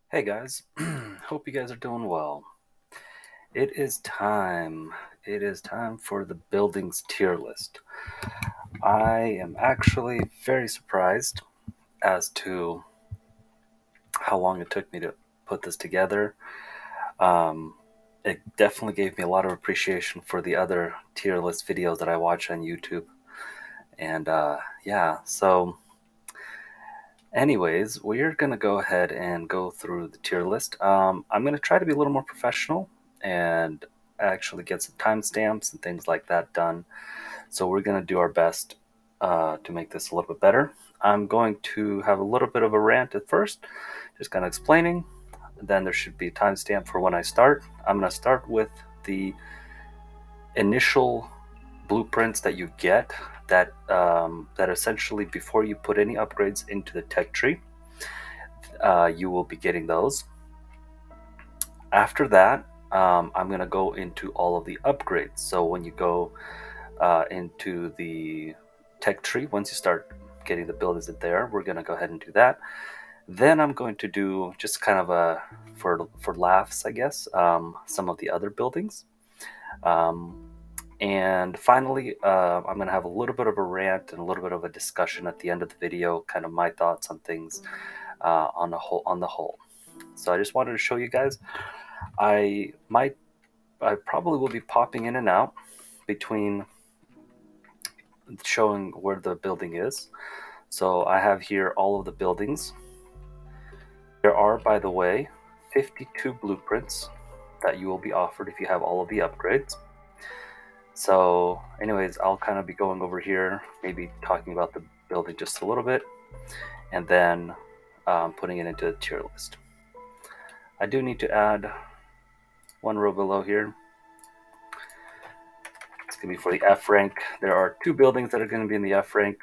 Hey guys, hope you guys are doing well. It is time. It is time for the buildings tier list. I am actually very surprised as to how long it took me to put this together. Um, it definitely gave me a lot of appreciation for the other tier list videos that I watch on YouTube. And yeah, so anyways, we're going to go ahead and go through the tier list. I'm going to try to be a little more professional and actually get some timestamps and things like that done. So we're going to do our best to make this a little bit better. I'm going to have a little bit of a rant at first, just kind of explaining. Then there should be a timestamp for when I start. I'm going to start with the initial blueprints that you get that essentially before you put any upgrades into the tech tree, you will be getting those. After that, I'm going to go into all of the upgrades. So when you go into the tech tree, once you start getting the buildings in there, we're going to go ahead and do that. Then I'm going to do just kind of a for laughs, I guess, some of the other buildings. Um, and finally, I'm going to have a little bit of a rant and a little bit of a discussion at the end of the video, kind of my thoughts on things on the whole. So I just wanted to show you guys. I might, I probably will be popping in and out between showing where the building is. So I have here all of the buildings. There are, by the way, 52 blueprints that you will be offered if you have all of the upgrades. So anyways, I'll kind of be going over here, maybe talking about the building just a little bit, and then putting it into the tier list. I do need to add one row below here. It's going to be for the F rank. There are two buildings that are going to be in the F rank,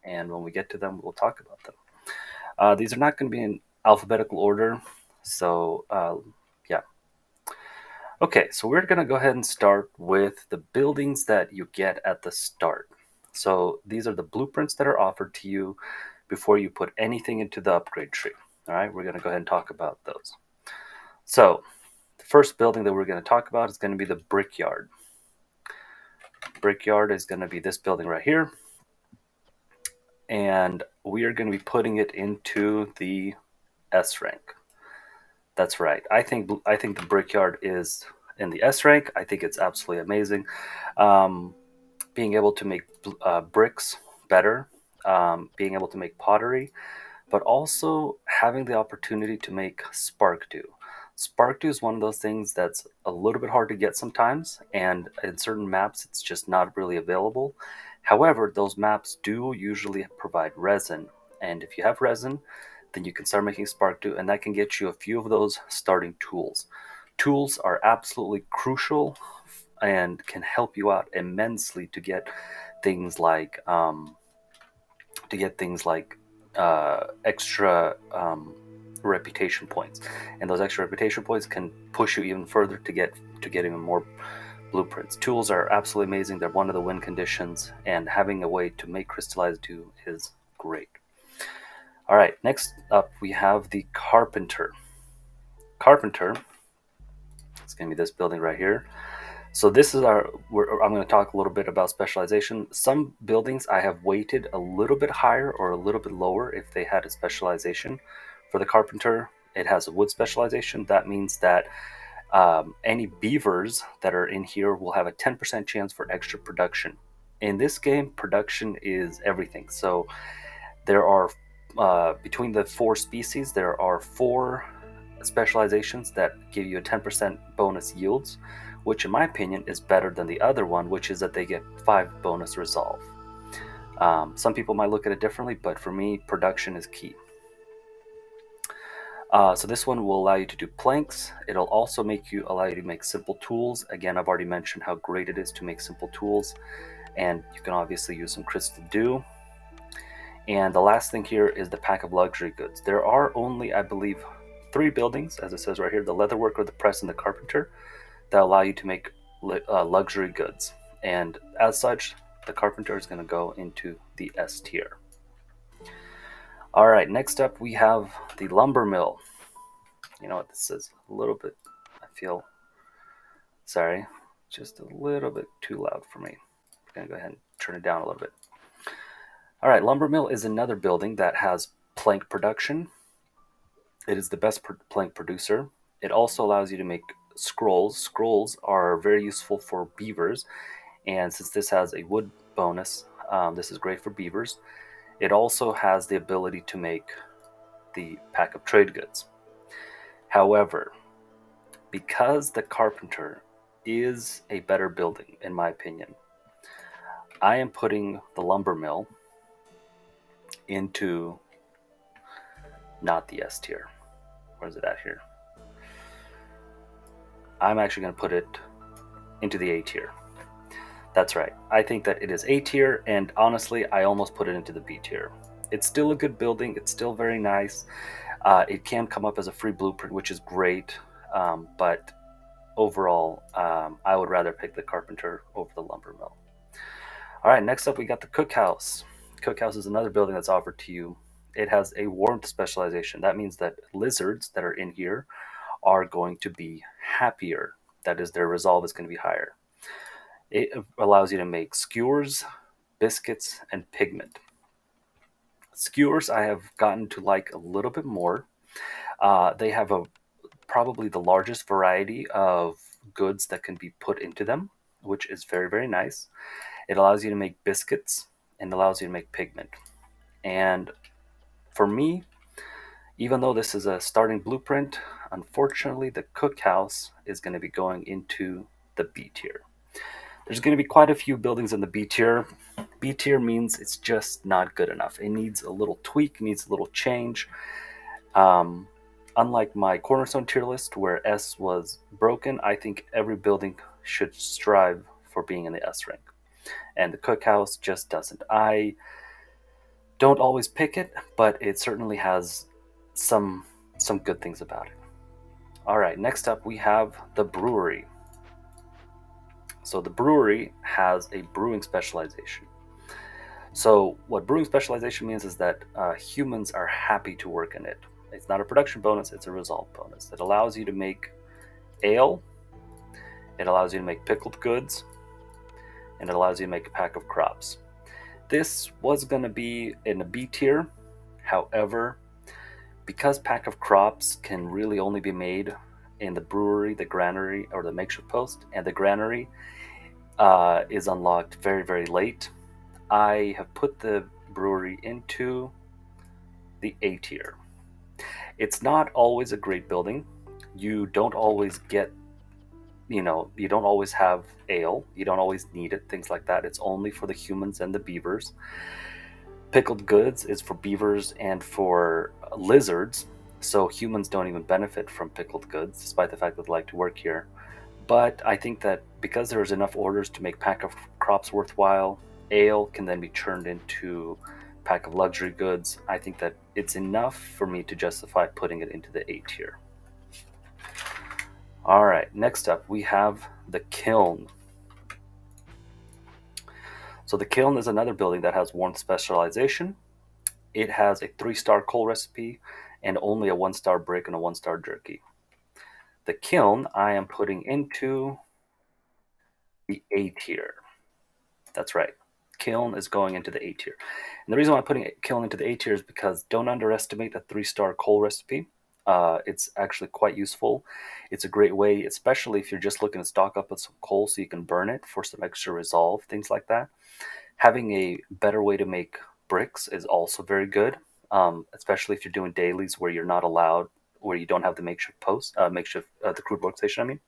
and when we get to them, we'll talk about them. These are not going to be in alphabetical order, so yeah. Okay, so we're going to go ahead and start with the buildings that you get at the start. So these are the blueprints that are offered to you before you put anything into the upgrade tree. All right, we're going to go ahead and talk about those. So the first building that we're going to talk about is going to be the brickyard. Brickyard is going to be this building right here, and we are going to be putting it into the S rank. That's right. I think the brickyard is in the S rank. I think it's absolutely amazing. Um, Being able to make bricks better, being able to make pottery, but also having the opportunity to make spark dew. Spark dew is one of those things that's a little bit hard to get sometimes, and in certain maps, it's just not really available. However, those maps do usually provide resin, and if you have resin, then you can start making spark dew, and that can get you a few of those starting tools. Tools are absolutely crucial and can help you out immensely things like to get things like extra reputation points, and those extra reputation points can push you even further to get even more blueprints. Tools are absolutely amazing. They're one of the win conditions, and having a way to make crystallized dew is great. All right, next up we have the carpenter. Carpenter, it's going to be this building right here. So this is I'm going to talk a little bit about specialization. Some buildings I have weighted a little bit higher or a little bit lower if they had a specialization. For the carpenter, it has a wood specialization. That means that any beavers that are in here will have a 10% chance for extra production. In this game, production is everything. So there are, between the four species, there are four specializations that give you a 10% bonus yields, which in my opinion is better than the other one, which is that they get 5 bonus resolve. Some people might look at it differently, but for me, production is key. So this one will allow you to do planks. It'll also allow you to make simple tools. Again, I've already mentioned how great it is to make simple tools, and you can obviously use some crystal dew. And the last thing here is the pack of luxury goods. There are only, I believe, 3 buildings, as it says right here, the leatherworker, the press, and the carpenter, that allow you to make luxury goods. And as such, the carpenter is going to go into the S tier. All right, next up we have the lumber mill. You know what? This is a little bit, I feel, sorry, just a little bit too loud for me. I'm going to go ahead and turn it down a little bit. All right, lumber mill is another building that has plank production. It is the best plank producer. It also allows you to make scrolls. Scrolls are very useful for beavers, and since this has a wood bonus, this is great for beavers. It also has the ability to make the pack of trade goods. However, because the carpenter is a better building, in my opinion, I am putting the lumber mill into not the S tier. Where's it at here? I'm actually going to put it into the A tier. That's right. I think that it is A tier, and honestly, I almost put it into the B tier. It's still a good building. It's still very nice. It can come up as a free blueprint, which is great. But overall, I would rather pick the carpenter over the lumber mill. All right, next up, we got the cookhouse. Cookhouse is another building that's offered to you. It has a warmth specialization. That means that lizards that are in here are going to be happier. That is, their resolve is going to be higher. It allows you to make skewers, biscuits, and pigment. Skewers I have gotten to like a little bit more. They have a probably the largest variety of goods that can be put into them, which is very, very nice. It allows you to make biscuits and allows you to make pigment. And for me, even though this is a starting blueprint, unfortunately, the cookhouse is going to be going into the B tier. There's going to be quite a few buildings in the B tier. B tier means it's just not good enough. It needs a little tweak, needs a little change. Um, Unlike my cornerstone tier list where S was broken, I think every building should strive for being in the S rank. And the cookhouse just doesn't. I don't always pick it, but it certainly has some some good things about it. All right, next up we have the brewery. So the brewery has a brewing specialization. So what brewing specialization means is that humans are happy to work in it. It's not a production bonus, it's a resolve bonus. It allows you to make ale, it allows you to make pickled goods, and it allows you to make a pack of crops. This was going to be in a B tier. However, because pack of crops can really only be made in the brewery, the granary, or the makeshift post, and the granary is unlocked very, very late, I have put the brewery into the A tier. It's not always a great building. You don't always get, you don't always have ale. You don't always need it, things like that. It's only for the humans and the beavers. Pickled goods is for beavers and for lizards, so humans don't even benefit from pickled goods, despite the fact that they like to work here. But I think that because there's enough orders to make pack of crops worthwhile, ale can then be turned into pack of luxury goods. I think that it's enough for me to justify putting it into the A tier. All right, next up we have the kiln. So the kiln is another building that has warmth specialization. It has a 3-star coal recipe and only a 1-star brick and a 1-star jerky. The kiln I am putting into the A tier. That's right. Kiln is going into the A tier. And the reason why I'm putting Kiln into the A tier is because don't underestimate a 3-star coal recipe. It's actually quite useful. It's a great way, especially if you're just looking to stock up with some coal so you can burn it for some extra resolve, things like that. Having a better way to make bricks is also very good, especially if you're doing dailies where you're not allowed, where you don't have the makeshift the crude workstation. I mean,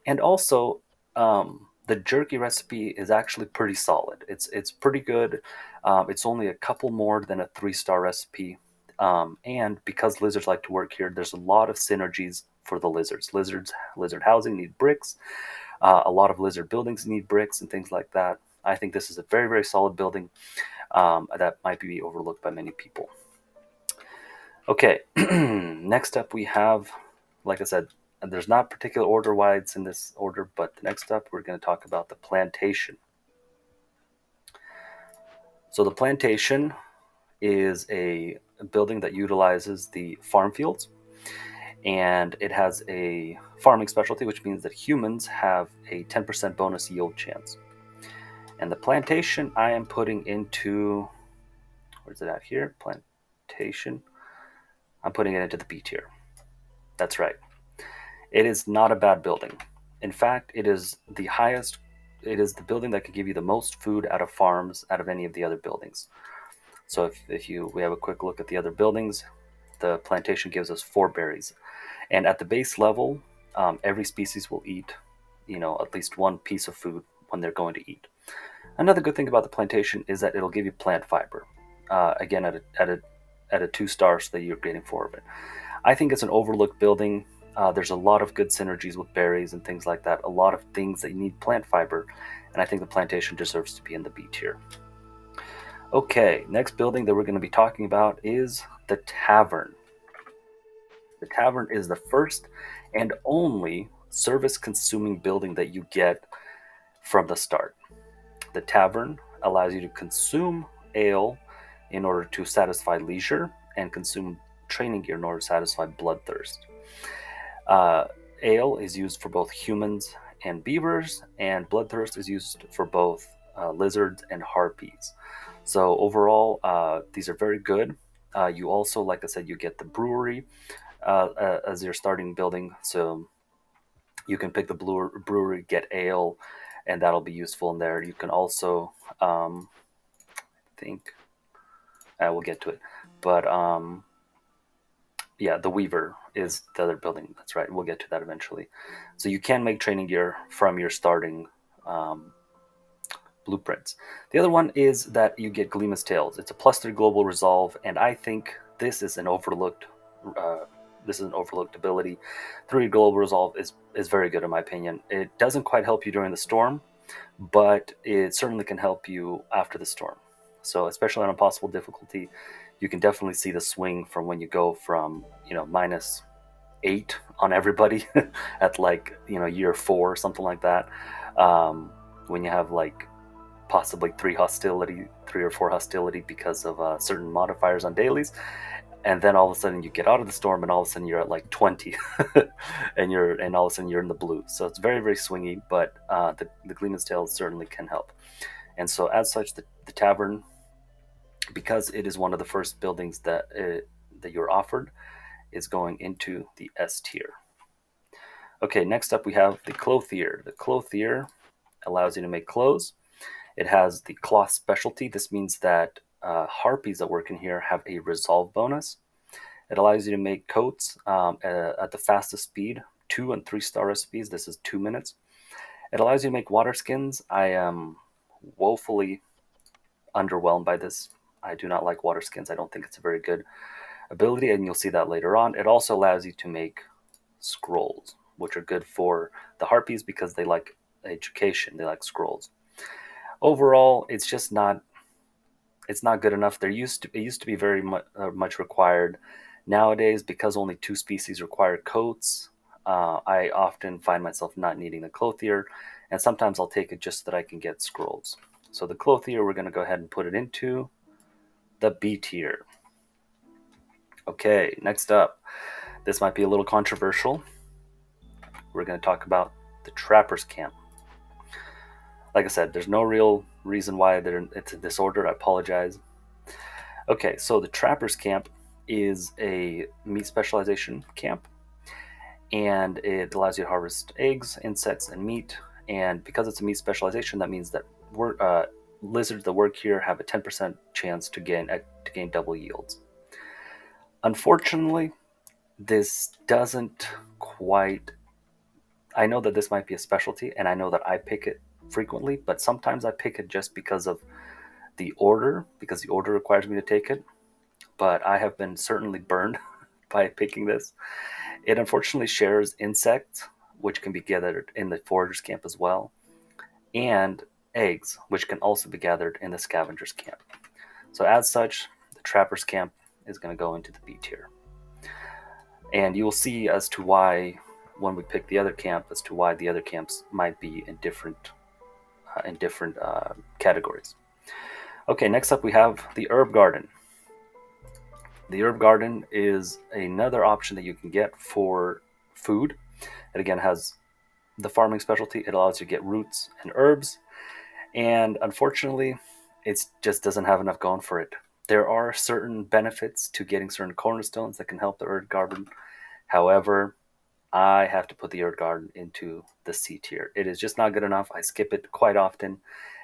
and also the jerky recipe is actually pretty solid. It's pretty good. It's only a couple more than a 3-star recipe, and because lizards like to work here, there's a lot of synergies for the lizards. Lizard housing need bricks. A lot of lizard buildings need bricks and things like that. I think this is a very, very solid building that might be overlooked by many people. Okay, next up we have, like I said, there's not particular order why it's in this order, but the next up we're going to talk about the plantation. So the plantation is a building that utilizes the farm fields. and it has a farming specialty, which means that humans have a 10% bonus yield chance. And the plantation I am putting into, where's it at here? Plantation. I'm putting it into the B tier. That's right. It is not a bad building. In fact, it is the highest, it is the building that could give you the most food out of farms out of any of the other buildings. So if we have a quick look at the other buildings, the plantation gives us 4 berries. And at the base level, every species will eat, at least one piece of food when they're going to eat. Another good thing about the plantation is that it'll give you plant fiber. Again, at a 2 star, so that you're getting 4 of it. I think it's an overlooked building. There's a lot of good synergies with berries and things like that. A lot of things that you need plant fiber, and I think the plantation deserves to be in the B tier. Okay, next building that we're going to be talking about is the tavern. The tavern is the first and only service consuming building that you get from the start. The tavern allows you to consume ale in order to satisfy leisure and consume training gear in order to satisfy bloodthirst. Uh, Ale is used for both humans and beavers, and bloodthirst is used for both lizards and harpies. So overall, these are very good. You also, like I said, you get the brewery as your starting building, so you can pick the brewery, get ale, and that'll be useful in there. You can also, think, I will get to it, but yeah, the Weaver is the other building. That's right. We'll get to that eventually. So you can make training gear from your starting um, blueprints. The other one is that you get Gleemus Tails. It's a +3 global resolve, and I think this is an overlooked. Uh, this is an overlooked ability. 3 global resolve is very good in my opinion. It doesn't quite help you during the storm, but it certainly can help you after the storm. So especially on impossible difficulty, you can definitely see the swing from when you go from -8 on everybody at like year 4 or something like that. When you have like possibly 3 or 4 hostility because of certain modifiers on dailies, and then all of a sudden you get out of the storm, and all of a sudden you're at like 20, and all of a sudden you're in the blue. So it's very very swingy, but the Gleeman's Tail certainly can help. And so as such, the tavern, because it is one of the first buildings that you're offered, is going into the S tier. Okay, next up we have the clothier. The clothier allows you to make clothes. It has the cloth specialty. This means that harpies that work in here have a resolve bonus. It allows you to make coats at the fastest speed, 2 and 3 star recipes. This is 2 minutes. It allows you to make water skins. I am woefully underwhelmed by this. I do not like water skins. I don't think it's a very good ability, and you'll see that later on. It also allows you to make scrolls, which are good for the harpies because they like education. They like scrolls. Overall, it's not good enough. It used to be very much required. Nowadays, because only 2 species require coats, I often find myself not needing the clothier, and sometimes I'll take it just so that I can get scrolls. So the clothier, we're going to go ahead and put it into the B tier. Okay, next up, this might be a little controversial. We're going to talk about the Trapper's Camp. Like I said, there's no real reason why it's a disorder. I apologize. Okay, so the Trapper's Camp is a meat specialization camp, and it allows you to harvest eggs, insects, and meat. And because it's a meat specialization, that means that lizards that work here have a 10% chance to gain double yields. Unfortunately, this doesn't quite. I know that this might be a specialty, and I know that I pick it frequently, but sometimes I pick it just because of because the order requires me to take it. But I have been certainly burned by picking this. It unfortunately shares insects, which can be gathered in the forager's camp as well, and eggs, which can also be gathered in the scavenger's camp. So as such, the trapper's camp is going to go into the B tier. And you will see as to why, when we pick the other camp, as to why the other camps might be in different categories. Okay, next up we have the herb garden. The herb garden is another option that you can get for food. It again has the farming specialty. It allows you to get roots and herbs, and unfortunately, it just doesn't have enough going for it. There are certain benefits to getting certain cornerstones that can help the herb garden. However, I have to put the herb garden into the C tier. It is just not good enough. I skip it quite often,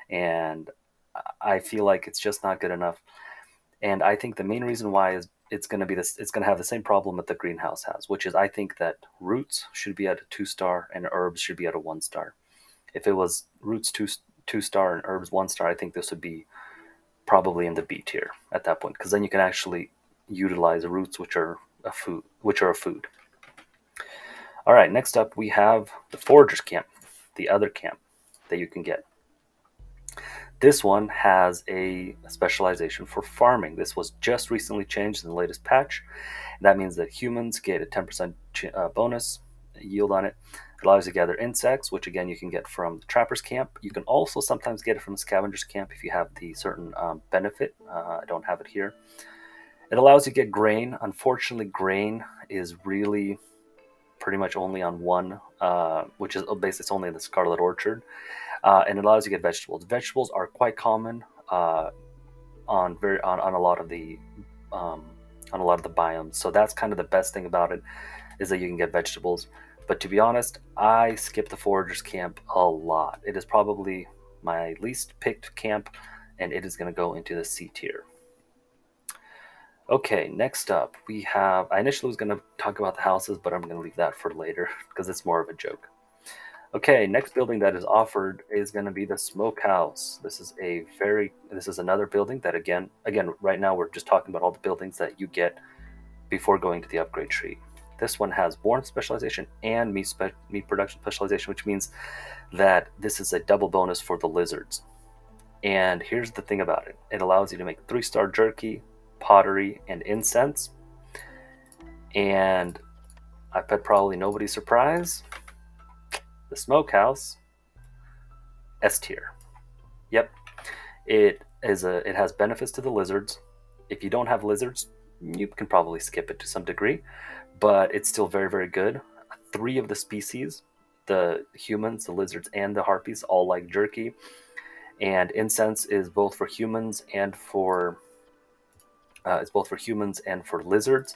and I feel like it's just not good enough. And I think the main reason why is it's going to be this. It's going to have the same problem that the greenhouse has, which is I think that roots should be at a 2 star and herbs should be at a 1 star. If it was roots two star and herbs 1 star, I think this would be probably in the B tier at that point, because then you can actually utilize roots, which are a food. All right, next up we have the foragers camp, the other camp that you can get. This one has a specialization for farming. This was just recently changed in the latest patch. That means that humans get a 10% bonus yield on it. It allows you to gather insects, which again you can get from the trapper's camp. You can also sometimes get it from the scavenger's camp if you have the certain benefit. I don't have it here. It allows you to get grain. Unfortunately, grain is really pretty much only on one, which is basically it's only in the Scarlet Orchard, and it allows you to get vegetables. Vegetables are quite common on a lot of the um, biomes. So that's kind of the best thing about it, is that you can get vegetables. But to be honest, I skip the foragers camp a lot. It is probably my least picked camp, and it is going to go into the C tier. Okay, next up we have. I initially was going to talk about the houses, but I'm going to leave that for later because it's more of a joke. Okay, next building that is offered is going to be the smokehouse. This is another building that again right now we're just talking about all the buildings that you get before going to the upgrade tree. This one has warmth specialization and meat production specialization, which means that this is a double bonus for the lizards. And here's the thing about it: it allows you to make 3-star jerky, pottery, and incense. And I bet probably nobody's surprised, the smokehouse, S tier. Yep, it has benefits to the lizards. If you don't have lizards, you can probably skip it to some degree, but it's still very, very good. 3 of the species, the humans, the lizards, and the harpies, all like jerky. And incense is both for humans and for lizards.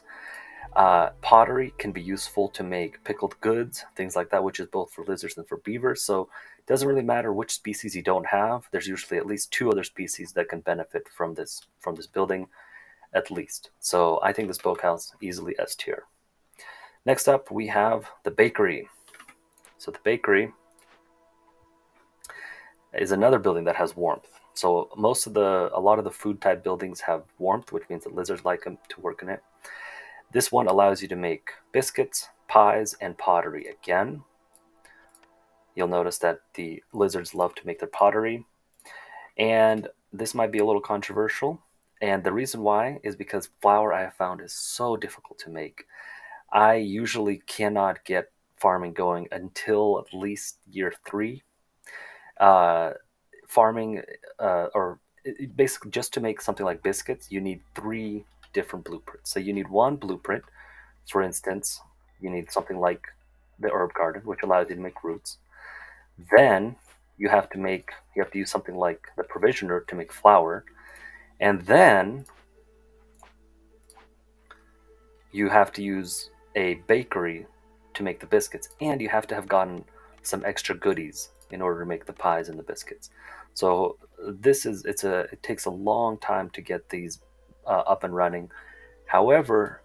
Pottery can be useful to make pickled goods, things like that, which is both for lizards and for beavers. So it doesn't really matter which species you don't have. There's usually at least 2 other species that can benefit from this building, at least. So I think this smokehouse easily S tier. Next up, we have the bakery. So the bakery is another building that has warmth. So a lot of the food type buildings have warmth, which means that lizards like them to work in it. This one allows you to make biscuits, pies, and pottery. Again, you'll notice that the lizards love to make their pottery. And this might be a little controversial. And the reason why is because flour, I have found, is so difficult to make. I usually cannot get farming going until at least year 3. Uh, farming, or basically just to make something like biscuits, you need 3 different blueprints. So you need one blueprint. For instance, you need something like the herb garden, which allows you to make roots. Then you have to use something like the provisioner to make flour, and then you have to use a bakery to make the biscuits, and you have to have gotten some extra goodies in order to make the pies and the biscuits. So it takes a long time to get these up and running. However,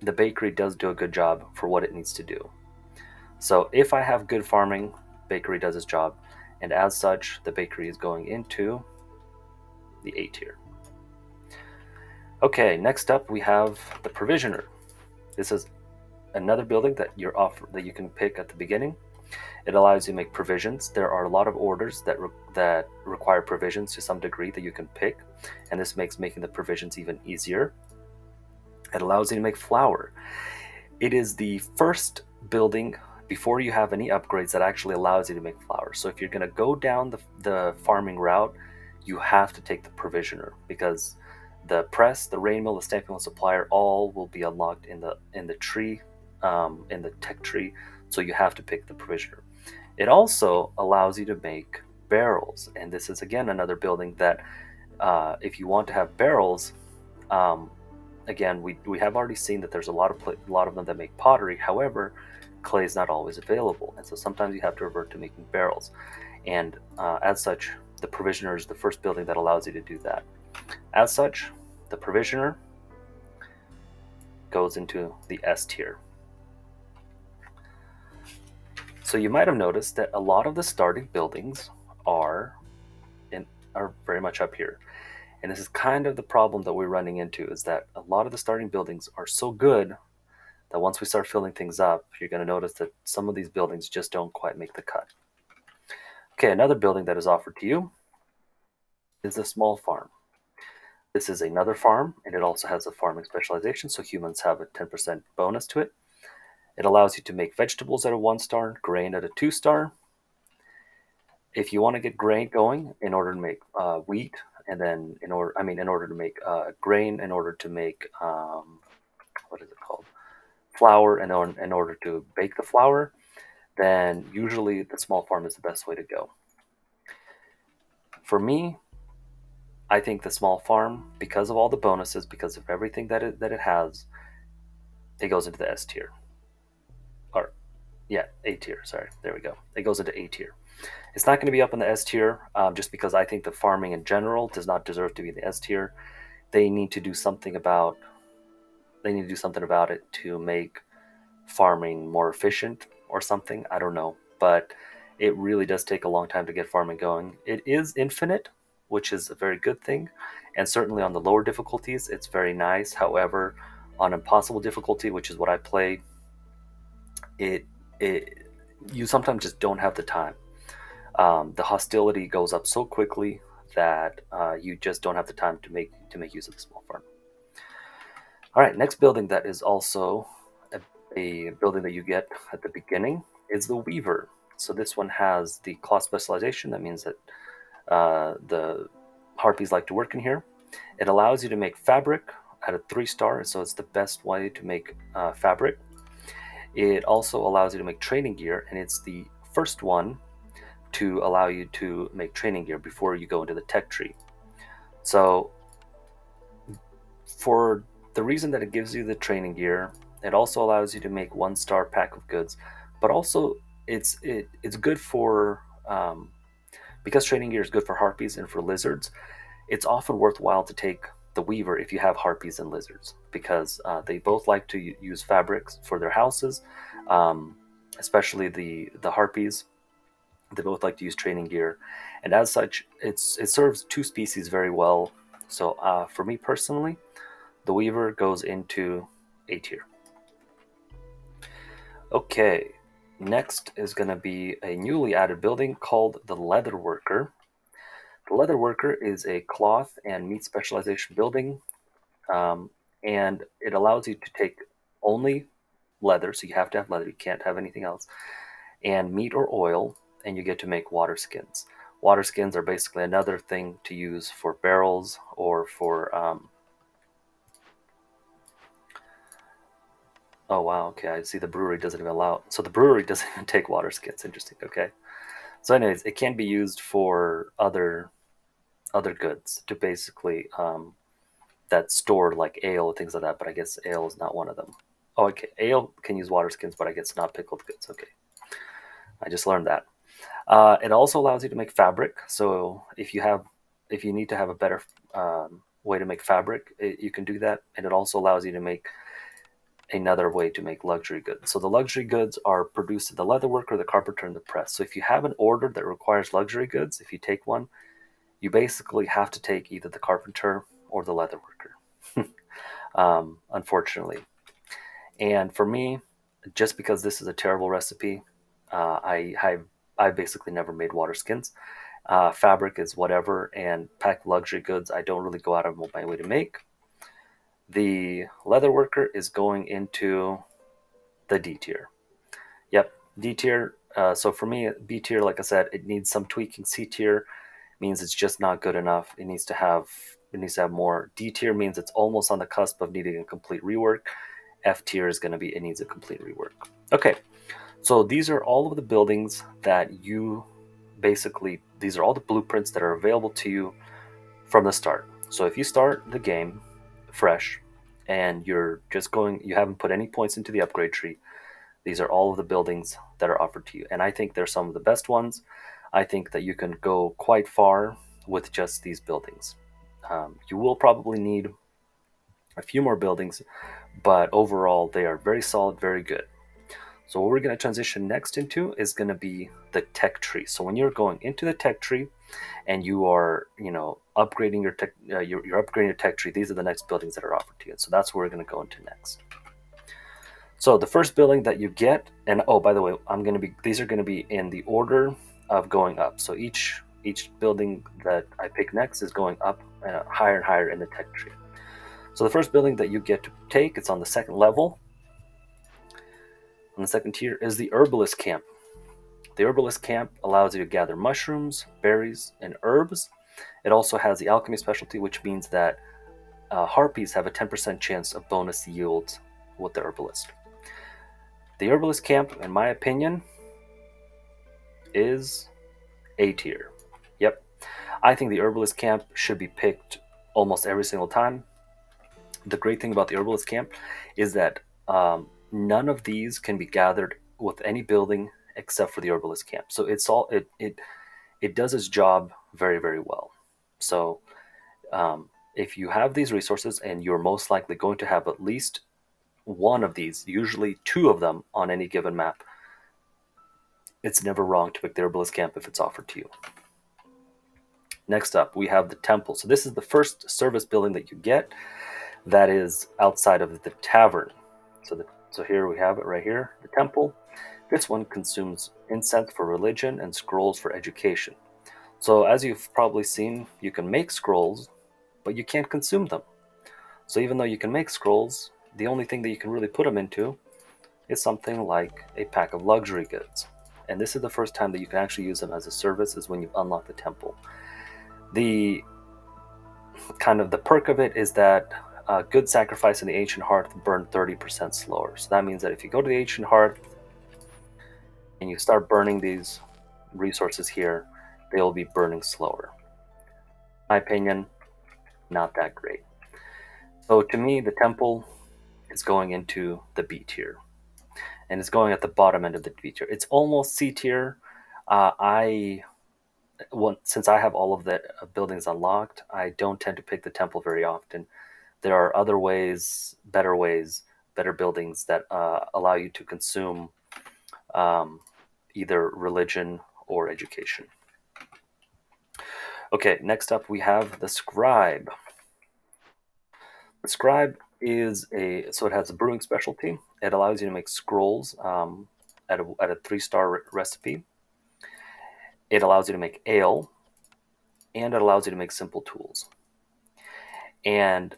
the bakery does do a good job for what it needs to do. So if I have good farming, bakery does its job, and as such, the bakery is going into the A tier. Okay, next up we have the provisioner. This is another building that you can pick at the beginning. It allows you to make provisions. There are a lot of orders that require provisions to some degree that you can pick, and this makes making the provisions even easier. It allows you to make flour. It is the first building before you have any upgrades that actually allows you to make flour. So if you're going to go down the farming route, you have to take the provisioner, because The press, the rain mill, the stamping mill supplier, all will be unlocked in the tree, in the tech tree. So you have to pick the provisioner. It also allows you to make barrels, and this is again another building that, if you want to have barrels, um, again we have already seen that there's a lot of them that make pottery. However, clay is not always available, and so sometimes you have to revert to making barrels. And as such, the provisioner is the first building that allows you to do that. As such, the provisioner goes into the S tier. So you might have noticed that a lot of the starting buildings are in, are very much up here. And this is kind of the problem that we're running into, is that a lot of the starting buildings are so good that once we start filling things up, you're going to notice that some of these buildings just don't quite make the cut. Okay, another building that is offered to you is a small farm. This is another farm, and it also has a farming specialization, so humans have a 10% bonus to it. It allows you to make vegetables at a 1 star, grain at a 2 star. If you want to get grain going in order to make wheat, and then in order to make grain, in order to make what is it called, flour, and in order to bake the flour, then usually the small farm is the best way to go. For me, I think the small farm, because of all the bonuses, because of everything that it has, it goes into the S tier. Or yeah, A tier. Sorry, there we go. It goes into A tier. It's not going to be up in the S tier, just because I think the farming in general does not deserve to be in the S tier. They need to do something about it to make farming more efficient or something. I don't know, but it really does take a long time to get farming going. It is infinite, which is a very good thing, and certainly on the lower difficulties, it's very nice. However, on impossible difficulty, which is what I play, it it you sometimes just don't have the time. The hostility goes up so quickly that you just don't have the time to make use of the small farm. All right, next building that is also a building that you get at the beginning is the Weaver. So this one has the cloth specialization. That means that the harpies like to work in here. It allows you to make fabric at a 3 star, so it's the best way to make fabric. It also allows you to make training gear, and it's the first one to allow you to make training gear before you go into the tech tree. So for the reason that it gives you the training gear, it also allows you to make 1 star pack of goods, but also it's good for, because training gear is good for harpies and for lizards. It's often worthwhile to take the Weaver if you have harpies and lizards, because they both like to use fabrics for their houses, um, especially the harpies. They both like to use training gear, and as such, it serves two species very well. So for me personally, the Weaver goes into A tier. Okay, next is going to be a newly added building called the Leather Worker. The Leather Worker is a cloth and meat specialization building, um, and it allows you to take only leather, so you have to have leather, you can't have anything else, and meat or oil, and you get to make water skins. Water skins are basically another thing to use for barrels or for. Oh wow, okay, I see the brewery doesn't even allow. So the brewery doesn't even take water skins. Interesting. Okay. So, anyways, it can be used for other goods to basically, that store like ale and things like that. But I guess ale is not one of them. Oh, okay. Ale can use water skins, but I guess not pickled goods. Okay, I just learned that. It also allows you to make fabric. So if you need to have a better way to make fabric, you can do that. And it also allows you to make another way to make luxury goods. So the luxury goods are produced in the leatherworker, the carpenter, and the press. So if you have an order that requires luxury goods, if you take one, you basically have to take either the carpenter or the leatherworker, unfortunately. And for me, just because this is a terrible recipe, I basically never made water skins. Fabric is whatever, and packed luxury goods I don't really go out of my way to make. The leather worker is going into the D tier. Yep, D tier. So for me, B tier, like I said, it needs some tweaking. C tier means it's just not good enough. It needs to have It needs to have more. D tier means it's almost on the cusp of needing a complete rework. F tier is going to be it needs a complete rework. Okay, so these are all of the buildings that you basically, these are all the blueprints that are available to you from the start. So if you start the game fresh and you're just going, you haven't put any points into the upgrade tree, these are all of the buildings that are offered to you. And I think they're some of the best ones. I think that you can go quite far with just these buildings. You will probably need a few more buildings, but overall, they are very solid, very good. So what we're going to transition next into is going to be the tech tree. So when you're going into the tech tree and you are, upgrading your tech, you're upgrading your tech tree. These are the next buildings that are offered to you. So that's what we're going to go into next. So the first building that you get, and oh, by the way, these are going to be in the order of going up. So each building that I pick next is going up higher and higher in the tech tree. So the first building that you get to take, it's on the second level. On the second tier is the herbalist camp. The herbalist camp allows you to gather mushrooms, berries, and herbs. It also has the alchemy specialty, which means that harpies have a 10% chance of bonus yields with the herbalist. The herbalist camp, in my opinion, is A tier. Yep. I think the herbalist camp should be picked almost every single time. The great thing about the herbalist camp is that none of these can be gathered with any building except for the herbalist camp. So it does its job very, very well. So if you have these resources, and you're most likely going to have at least one of these, usually two of them on any given map, it's never wrong to pick the herbalist camp if it's offered to you. Next up, we have the temple. So this is the first service building that you get that is outside of the tavern. So here we have it right here, the temple. This one consumes incense for religion and scrolls for education. So as you've probably seen, you can make scrolls, but you can't consume them. So even though you can make scrolls, the only thing that you can really put them into is something like a pack of luxury goods. And this is the first time that you can actually use them as a service, is when you unlock the temple. The kind of the perk of it is that good sacrifice in the ancient hearth burn 30% slower. So that means that if you go to the ancient hearth and you start burning these resources here, they will be burning slower. In my opinion, not that great. So to me, the temple is going into the B tier, and it's going at the bottom end of the B tier. It's almost C tier. I since I have all of the buildings unlocked, I don't tend to pick the temple very often. There are other ways, better buildings that allow you to consume either religion or education. Okay, next up we have the scribe. The scribe so it has a brewing specialty. It allows you to make scrolls at a 3-star recipe. It allows you to make ale, and it allows you to make simple tools. And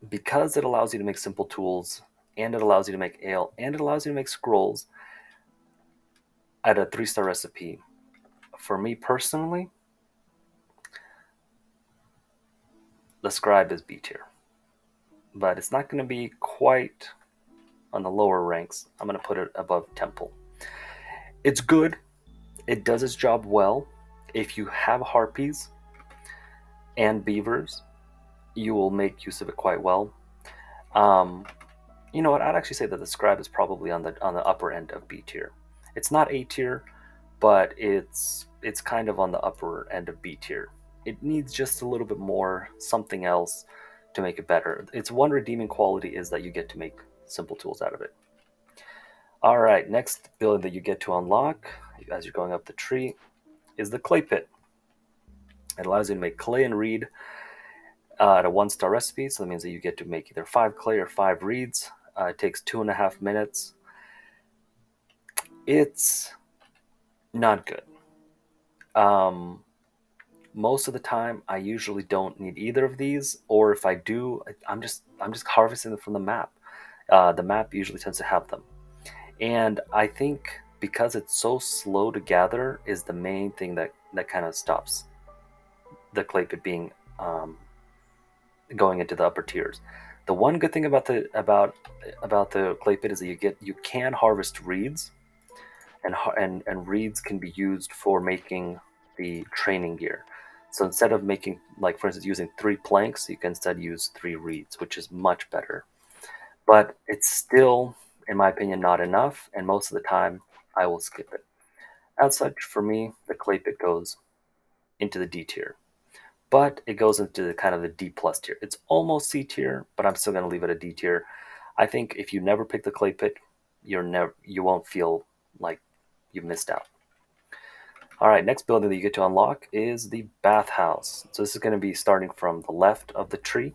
because it allows you to make simple tools, and it allows you to make ale, and it allows you to make scrolls at a 3-star recipe, for me personally, the scribe is B tier. But it's not going to be quite on the lower ranks. I'm going to put it above temple. It's good. It does its job well. If you have harpies and beavers, you will make use of it quite well. You know what? I'd actually say that the scribe is probably on the upper end of B tier. It's not A tier, but it's kind of on the upper end of B tier. It needs just a little bit more something else to make it better. Its one redeeming quality is that you get to make simple tools out of it. All right, next building that you get to unlock as you're going up the tree is the clay pit. It allows you to make clay and reed at a 1-star recipe. So that means that you get to make either 5 clay or 5 reeds. It takes 2.5 minutes. It's not good. Most of the time, I usually don't need either of these, or if I do, I'm just harvesting them from the map. The map usually tends to have them, and I think because it's so slow to gather is the main thing that kind of stops the clay pit being um, going into the upper tiers. The one good thing about the clay pit is that you can harvest reeds, and reeds can be used for making the training gear. So instead of making, like for instance, using 3 planks, you can instead use 3 reeds, which is much better. But it's still, in my opinion, not enough, and most of the time I will skip it. As such, for me, the clay pit goes into the D tier, but it goes into the kind of the D plus tier. It's almost C tier, but I'm still going to leave it a D tier. I think if you never pick the clay pit, you won't feel like you missed out. All right, next building that you get to unlock is the bathhouse. So this is going to be starting from the left of the tree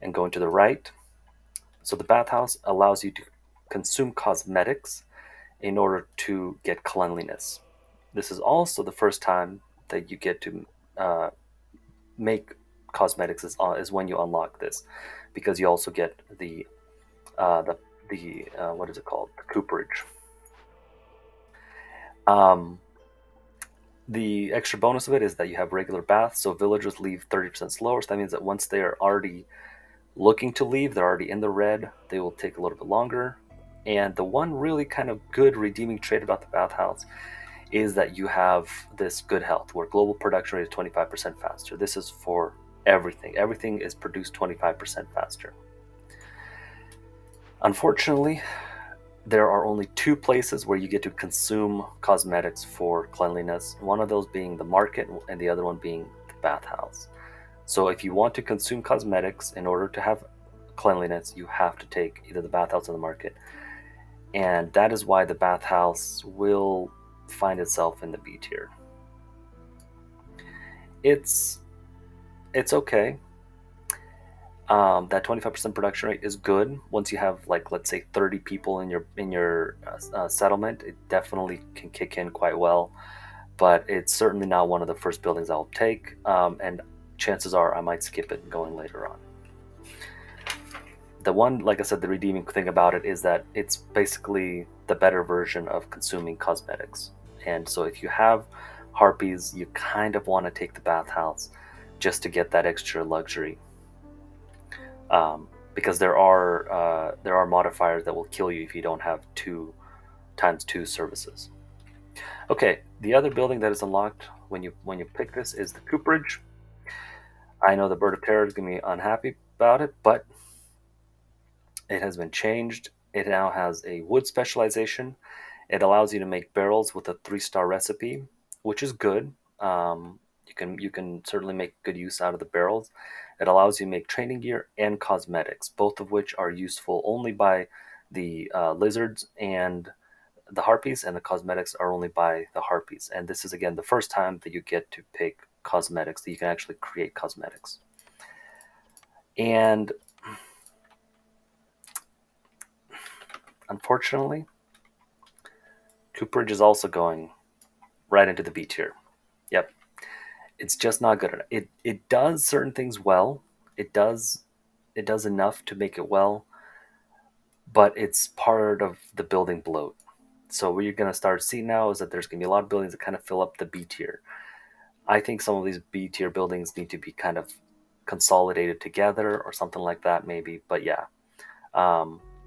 and going to the right. So the bathhouse allows you to consume cosmetics in order to get cleanliness. This is also the first time that you get to uh, make cosmetics is when you unlock this, because you also get uh, the the what is it called, the cooperage. Um, the extra bonus of it is that you have regular baths, so villagers leave 30% slower. So that means that once they are already looking to leave, they're already in the red. They will take a little bit longer. And the one really kind of good redeeming trait about the bathhouse is that you have this good health, where global production rate is 25% faster. This is for everything. Everything is produced 25% faster. Unfortunately, there are only 2 places where you get to consume cosmetics for cleanliness. One of those being the market, and the other one being the bathhouse. So if you want to consume cosmetics in order to have cleanliness, you have to take either the bathhouse or the market. And that is why the bathhouse will find itself in the B tier. It's it's okay. That 25% production rate is good. Once you have, like, let's say 30 people in your settlement, it definitely can kick in quite well. But it's certainly not one of the first buildings I'll take, and chances are I might skip it going later on. The one, like I said, the redeeming thing about it is that it's basically the better version of consuming cosmetics. And so if you have harpies, you kind of want to take the bathhouse just to get that extra luxury, because there are modifiers that will kill you if you don't have 2 times 2 services. Okay, the other building that is unlocked when you pick this is the cooperage. I know the bird of terror is going to be unhappy about it, but it has been changed. It now has a wood specialization. It allows you to make barrels with a 3-star recipe, which is good. You can certainly make good use out of the barrels. It allows you to make training gear and cosmetics, both of which are useful only by the lizards and the harpies, and the cosmetics are only by the harpies. And this is, again, the first time that you get to pick cosmetics, that you can actually create cosmetics. And unfortunately, cooperage is also going right into the B tier. Yep, it's just not good enough. It does certain things well. It does enough to make it well, but it's part of the building bloat. So what you're gonna start seeing now is that there's gonna be a lot of buildings that kind of fill up the B tier. I think some of these B tier buildings need to be kind of consolidated together or something like that, maybe. But yeah,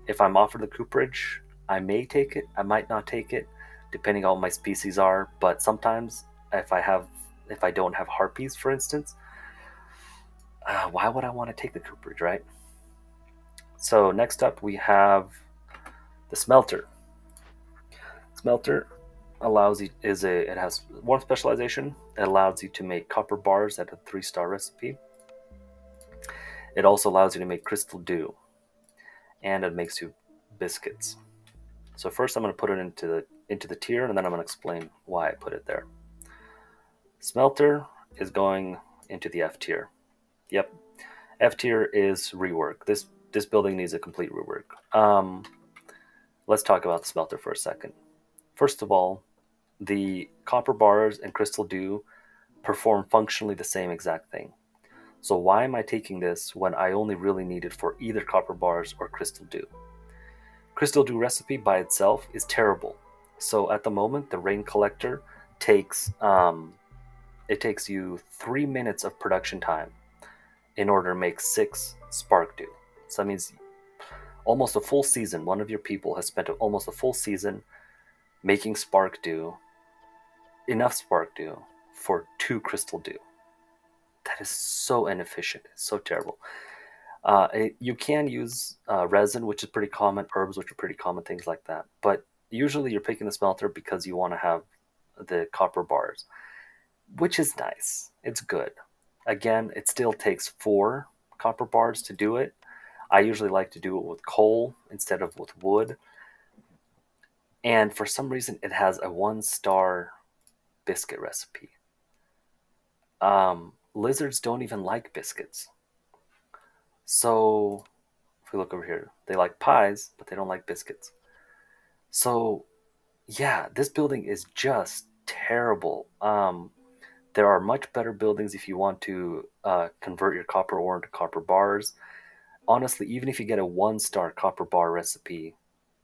if I'm offered the cooperage, I may take it. I might not take it, depending on what my species are. But sometimes, if I don't have harpies, for instance, why would I want to take the cooperage, right? So next up, we have the smelter. Smelter allows you is a it has one specialization. It allows you to make copper bars at a 3-star recipe. It also allows you to make crystal dew, and it makes you biscuits. So first, I'm going to put it into the tier, and then I'm going to explain why I put it there. Smelter is going into the F tier. Yep, F tier is rework. This building needs a complete rework. Let's talk about the smelter for a second. First of all, the copper bars and crystal dew perform functionally the same exact thing. So why am I taking this when I only really need it for either copper bars or crystal dew? Crystal dew recipe by itself is terrible. So at the moment, the rain collector takes it takes you 3 minutes of production time in order to make 6 spark dew. So that means almost a full season. One of your people has spent almost a full season making spark dew, enough spark dew for 2 crystal dew. That is so inefficient. It's so terrible. You can use resin, which is pretty common, herbs, which are pretty common, things like that. But usually you're picking the smelter because you want to have the copper bars, which is nice. It's good. Again, it still takes 4 copper bars to do it. I usually like to do it with coal instead of with wood. And for some reason, it has a 1-star biscuit recipe. Lizards don't even like biscuits. So if we look over here, they like pies, but they don't like biscuits. So yeah, this building is just terrible. There are much better buildings if you want to convert your copper ore into copper bars. Honestly, even if you get a 1-star copper bar recipe,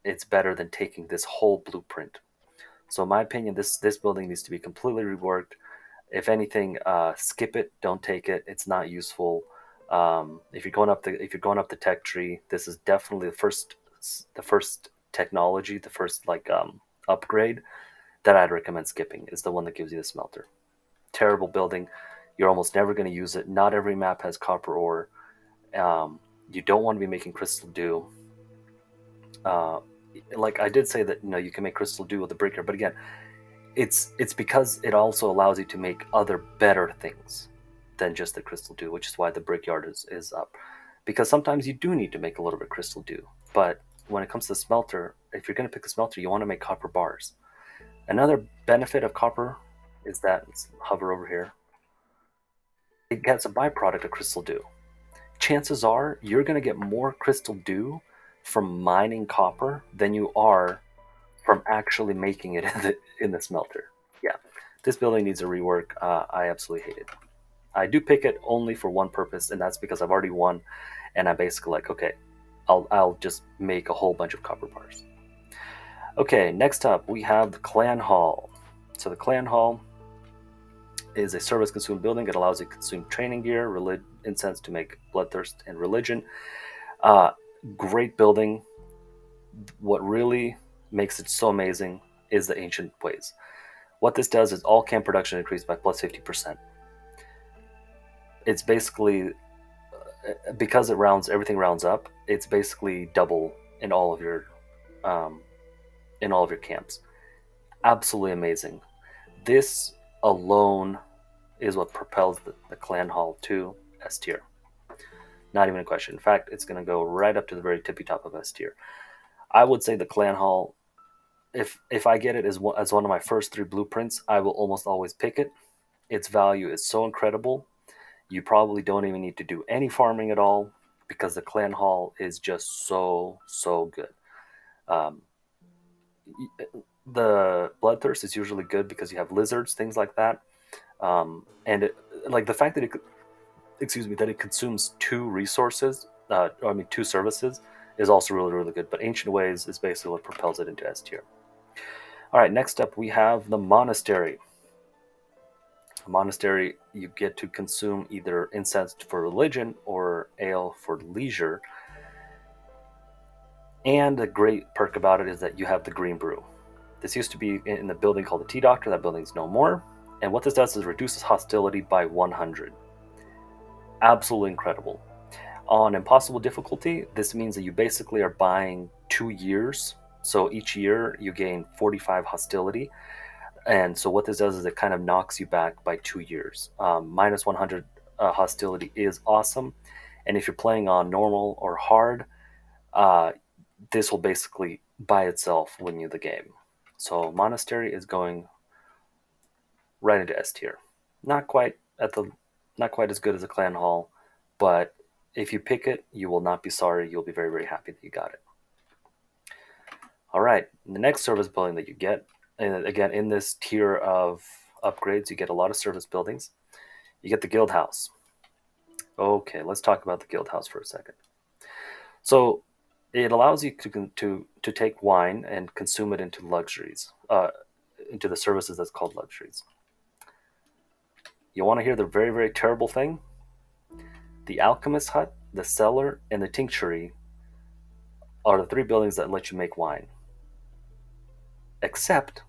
it's better than taking this whole blueprint. So, in my opinion, this building needs to be completely reworked. If anything, skip it. Don't take it. It's not useful. If you're going up the tech tree, this is definitely the first technology, the first upgrade that I'd recommend skipping is the one that gives you the smelter. Terrible building. You're almost never going to use it. Not every map has copper ore. Um, you don't want to be making crystal dew. Uh, like I did say that you can make crystal dew with the breaker, but again, it's because it also allows you to make other better things than just the crystal dew, which is why the brickyard is up. Because sometimes you do need to make a little bit of crystal dew, but when it comes to the smelter, if you're going to pick a smelter, you want to make copper bars. Another benefit of copper is that, let's hover over here, it gets a byproduct of crystal dew. Chances are you're going to get more crystal dew from mining copper than you are from actually making it in the smelter. Yeah, this building needs a rework. I absolutely hate it. I do pick it only for one purpose, and that's because I've already won, and I'm basically like, okay, I'll just make a whole bunch of copper bars. Okay, next up we have the clan hall. So the clan hall is a service consumed building. It allows you to consume training gear, incense to make bloodthirst and religion. Uh, Great building. What really makes it so amazing is the ancient ways. What this does is all camp production increased by plus 50%. It's basically because everything rounds up. It's basically double in all of your um, camps. Absolutely amazing. This alone is what propels the clan hall to S tier. Not even a question. In fact, it's going to go right up to the very tippy top of S tier. I would say the clan hall, if I get it as one of my first 3 blueprints, I will almost always pick it. Its value is so incredible. You probably don't even need to do any farming at all because the clan hall is just so good. Um, the bloodthirst is usually good because you have lizards, things like that, and like the fact that it consumes 2 resources. I mean 2 services is also really good. But ancient ways is basically what propels it into S tier. All right, next up we have the monastery. A monastery, you get to consume either incense for religion or ale for leisure. And the great perk about it is that you have the green brew. This used to be in the building called the Tea Doctor. That building's no more. And what this does is reduces hostility by 100. Absolutely incredible. On impossible difficulty, this means that you basically are buying 2 years. So each year you gain 45 hostility. And so what this does is it kind of knocks you back by 2 years. Minus 100 hostility is awesome. And if you're playing on normal or hard, uh, this will basically by itself win you the game. So Monastery is going right into S tier. Not quite at the not quite as good as a Clan Hall, but if you pick it, you will not be sorry. You'll be very happy that you got it. All right, the next service building that you get, and again in this tier of upgrades, you get a lot of service buildings. You get the Guild House. Okay, let's talk about the Guild House for a second. So it allows you to take wine and consume it into luxuries, into the services that's called luxuries. You want to hear the very, very terrible thing? The Alchemist Hut, the Cellar, and the Tinctuary are the three buildings that let you make wine. Except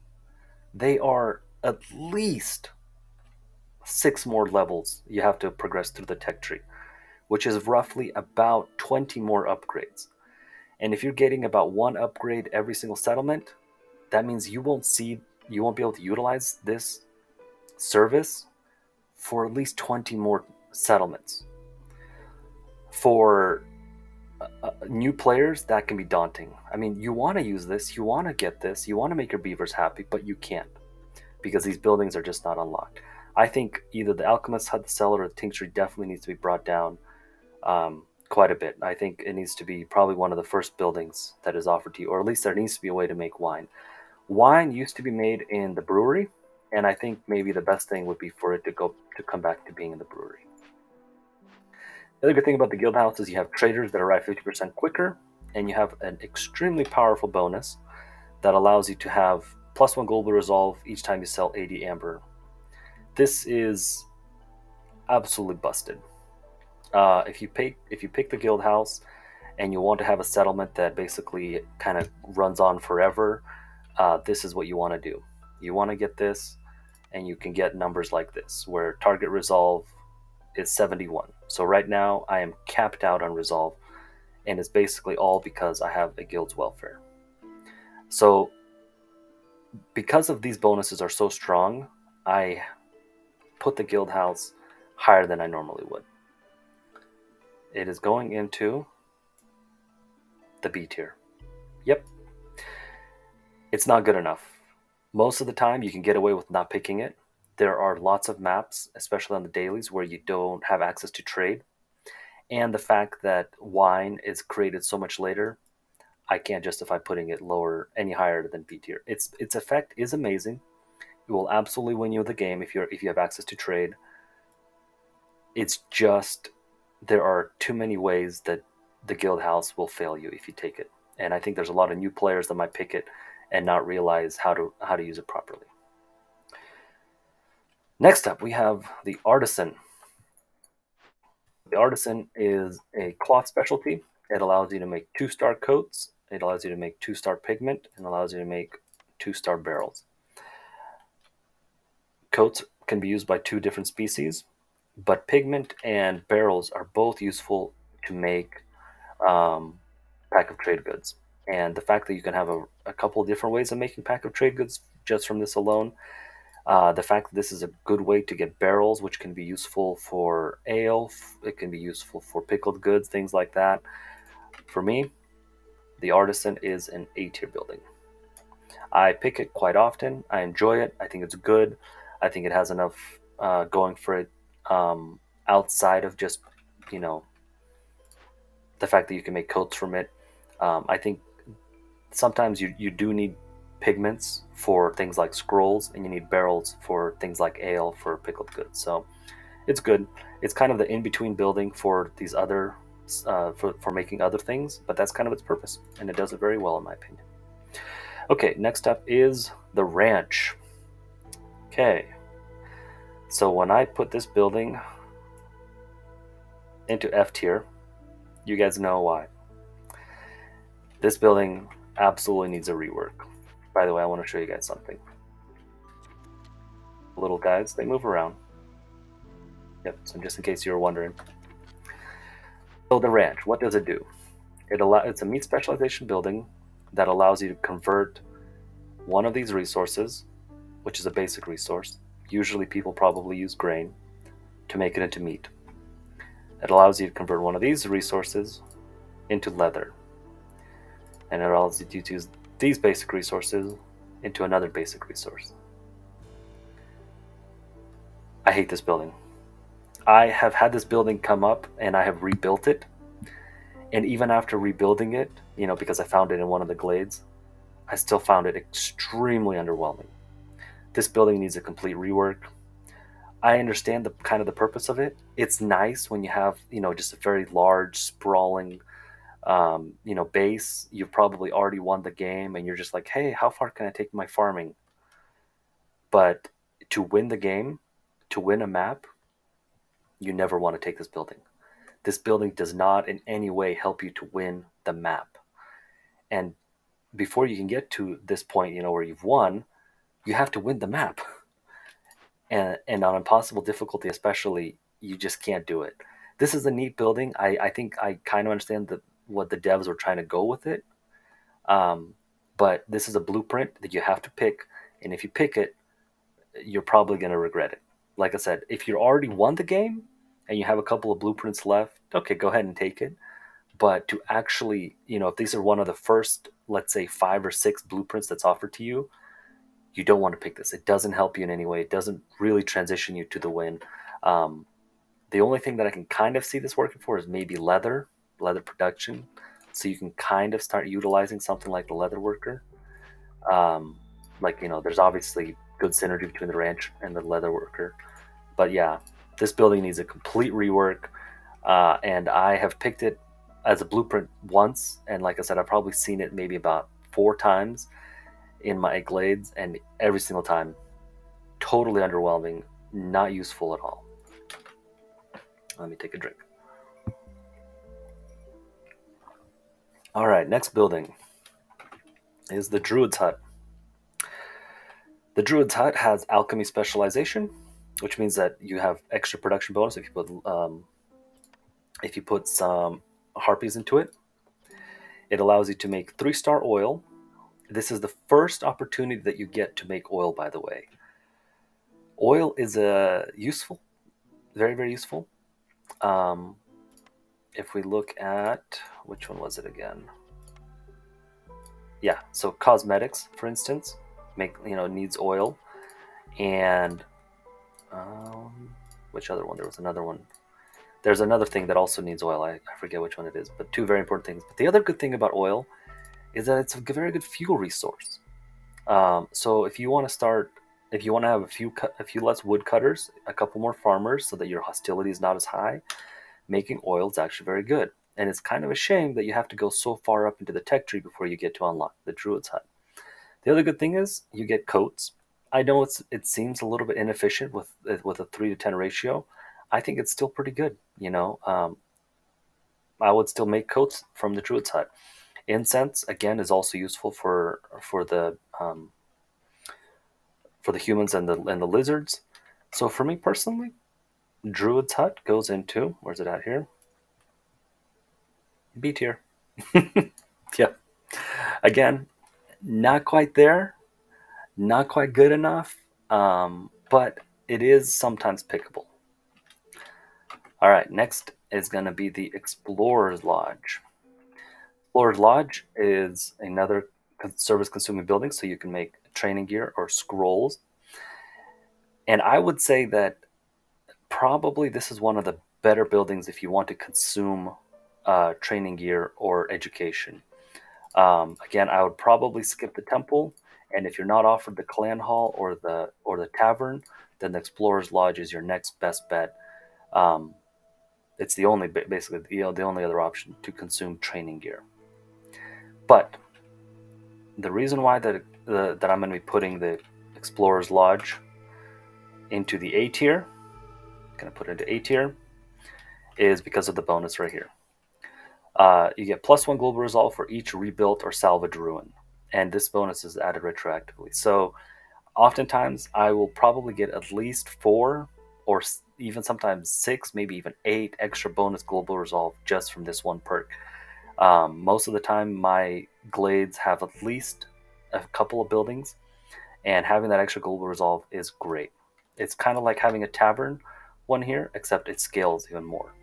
they are at least six more levels you have to progress through the tech tree, which is roughly about 20 more upgrades. And if you're getting about one upgrade every single settlement, that means you won't be able to utilize this service for at least 20 more settlements. For new players, that can be daunting. I mean, you want to use this, you want to get this, you want to make your beavers happy, but you can't because these buildings are just not unlocked. I think either the Alchemist Hut, the Cellar, or the Tinctuary definitely needs to be brought down quite a bit. I think it needs to be probably one of the first buildings that is offered to you, or at least there needs to be a way to make wine. Wine used to be made in the brewery, and I think maybe the best thing would be for it to come back to being in the brewery. The other good thing about the guild house is you have traders that arrive 50% quicker, and you have an extremely powerful bonus that allows you to have +1 global resolve each time you sell 80 amber. This is absolutely busted. If you pick the guild house and you want to have a settlement that basically kind of runs on forever, this is what you want to do. You want to get this, and you can get numbers like this, where target resolve is 71. So right now I am capped out on resolve, and it's basically all because I have a guild's welfare. So because of these bonuses are so strong, I put the guild house higher than I normally would. It is going into the B tier. Yep, it's not good enough. Most of the time, you can get away with not picking it. There are lots of maps, especially on the dailies, where you don't have access to trade. And the fact that wine is created so much later, I can't justify putting it lower any higher than B tier. Its effect is amazing. It will absolutely win you the game if you have access to trade. It's just there are too many ways that the guild house will fail you if you take it. And I think there's a lot of new players that might pick it and not realize how to use it properly. Next up, we have the Artisan. The Artisan is a cloth specialty. It allows you to make 2-star coats, it allows you to make 2-star pigment, and allows you to make 2-star barrels. Coats can be used by two different species, but pigment and barrels are both useful to make pack of trade goods. And the fact that you can have a couple of different ways of making pack of trade goods just from this alone, the fact that this is a good way to get barrels, which can be useful for ale, it can be useful for pickled goods, things like that. For me, the Artisan is an A tier building. I pick it quite often. I enjoy it. I think it's good. I think it has enough going for it outside of just, you know, the fact that you can make coats from it. I think sometimes you do need pigments for things like scrolls, and you need barrels for things like ale for pickled goods. So it's good. It's kind of the in between building for these other for making other things, but that's kind of its purpose, and it does it very well in my opinion. Okay, next up is the ranch. Okay, so when I put this building into F tier, you guys know why. This building absolutely needs a rework. By the way, I want to show you guys something. Little guys, they move around. Yep, so just in case you were wondering. So the ranch, what does it do? It's a meat specialization building that allows you to convert one of these resources, which is a basic resource. Usually people probably use grain to make it into meat. It allows you to convert one of these resources into leather. And it allows you to use these basic resources into another basic resource. I hate this building. I have had this building come up and I have rebuilt it. And even after rebuilding it, because I found it in one of the glades, I still found it extremely underwhelming. This building needs a complete rework. I understand the kind of the purpose of it. It's nice when you have, just a very large, sprawling, base. You've probably already won the game and you're just like, hey, how far can I take my farming? But to win the game, to win a map, you never want to take this building. This building does not in any way help you to win the map. And before you can get to this point, where you've won, you have to win the map. And on impossible difficulty especially, you just can't do it. This is a neat building. I think I kind of understand what the devs were trying to go with it. Um, but this is a blueprint that you have to pick, and if you pick it, you're probably going to regret it. Like I said, if you already won the game and you have a couple of blueprints left, okay, go ahead and take it. But to actually, if these are one of the first, let's say, 5 or 6 blueprints that's offered to you, you don't want to pick this. It doesn't help you in any way. It doesn't really transition you to the win. Um, the only thing that I can kind of see this working for is maybe leather production. So you can kind of start utilizing something like the leather worker. Um, there's obviously good synergy between the ranch and the leather worker. But yeah, this building needs a complete rework. And I have picked it as a blueprint once. And like I said, I've probably seen it maybe about 4 times in my glades. And every single time, totally underwhelming, not useful at all. Let me take a drink. All right, next building is the Druid's Hut. The Druid's Hut has alchemy specialization, which means that you have extra production bonus if you put some harpies into it. It allows you to make 3-star oil. This is the first opportunity that you get to make oil, by the way. Oil is useful, very, very useful. Um, if we look at, which one was it again? Yeah, so cosmetics, for instance, needs oil. And which other one? There was another one. There's another thing that also needs oil. I forget which one it is, but 2 very important things. But the other good thing about oil is that it's a very good fuel resource. So if you want to have a few less woodcutters, a couple more farmers, so that your hostility is not as high, making oil is actually very good. And it's kind of a shame that you have to go so far up into the tech tree before you get to unlock the Druid's Hut. The other good thing is you get coats. I know it seems a little bit inefficient with a 3 to 10 ratio. I think it's still pretty good. I would still make coats from the Druid's Hut. Incense again is also useful for the humans and the lizards. So for me personally, Druid's Hut goes into, where's it at here? B tier. Yeah. Again, not quite there, not quite good enough, but it is sometimes pickable. All right, next is going to be the Explorer's Lodge. Explorer's Lodge is another service-consuming building, so you can make training gear or scrolls. And I would say that probably this is one of the better buildings if you want to consume training gear or education. Again, I would probably skip the temple, and if you're not offered the clan hall or the tavern, then the Explorer's Lodge is your next best bet. Um, it's the only basically the only other option to consume training gear. But the reason why that I'm going to be putting the Explorer's Lodge into the A tier, going to put it into A tier, is because of the bonus right here. You get +1 global resolve for each rebuilt or salvaged ruin, and this bonus is added retroactively. So oftentimes I will probably get at least 4 or even sometimes 6, maybe even 8 extra bonus global resolve just from this one perk. Most of the time my glades have at least a couple of buildings, and having that extra global resolve is great. It's kind of like having a tavern one here, except it scales even more.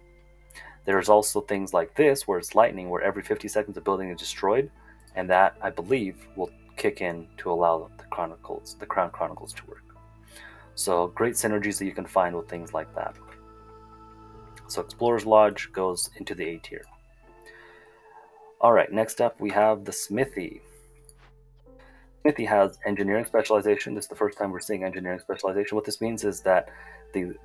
There's also things like this where it's lightning, where every 50 seconds a building is destroyed, and that I believe will kick in to allow the Crown Chronicles to work. So great synergies that you can find with things like that. So Explorer's Lodge goes into the A tier. All right, next up we have the Smithy. Smithy has engineering specialization. This is the first time we're seeing engineering specialization. What this means is that the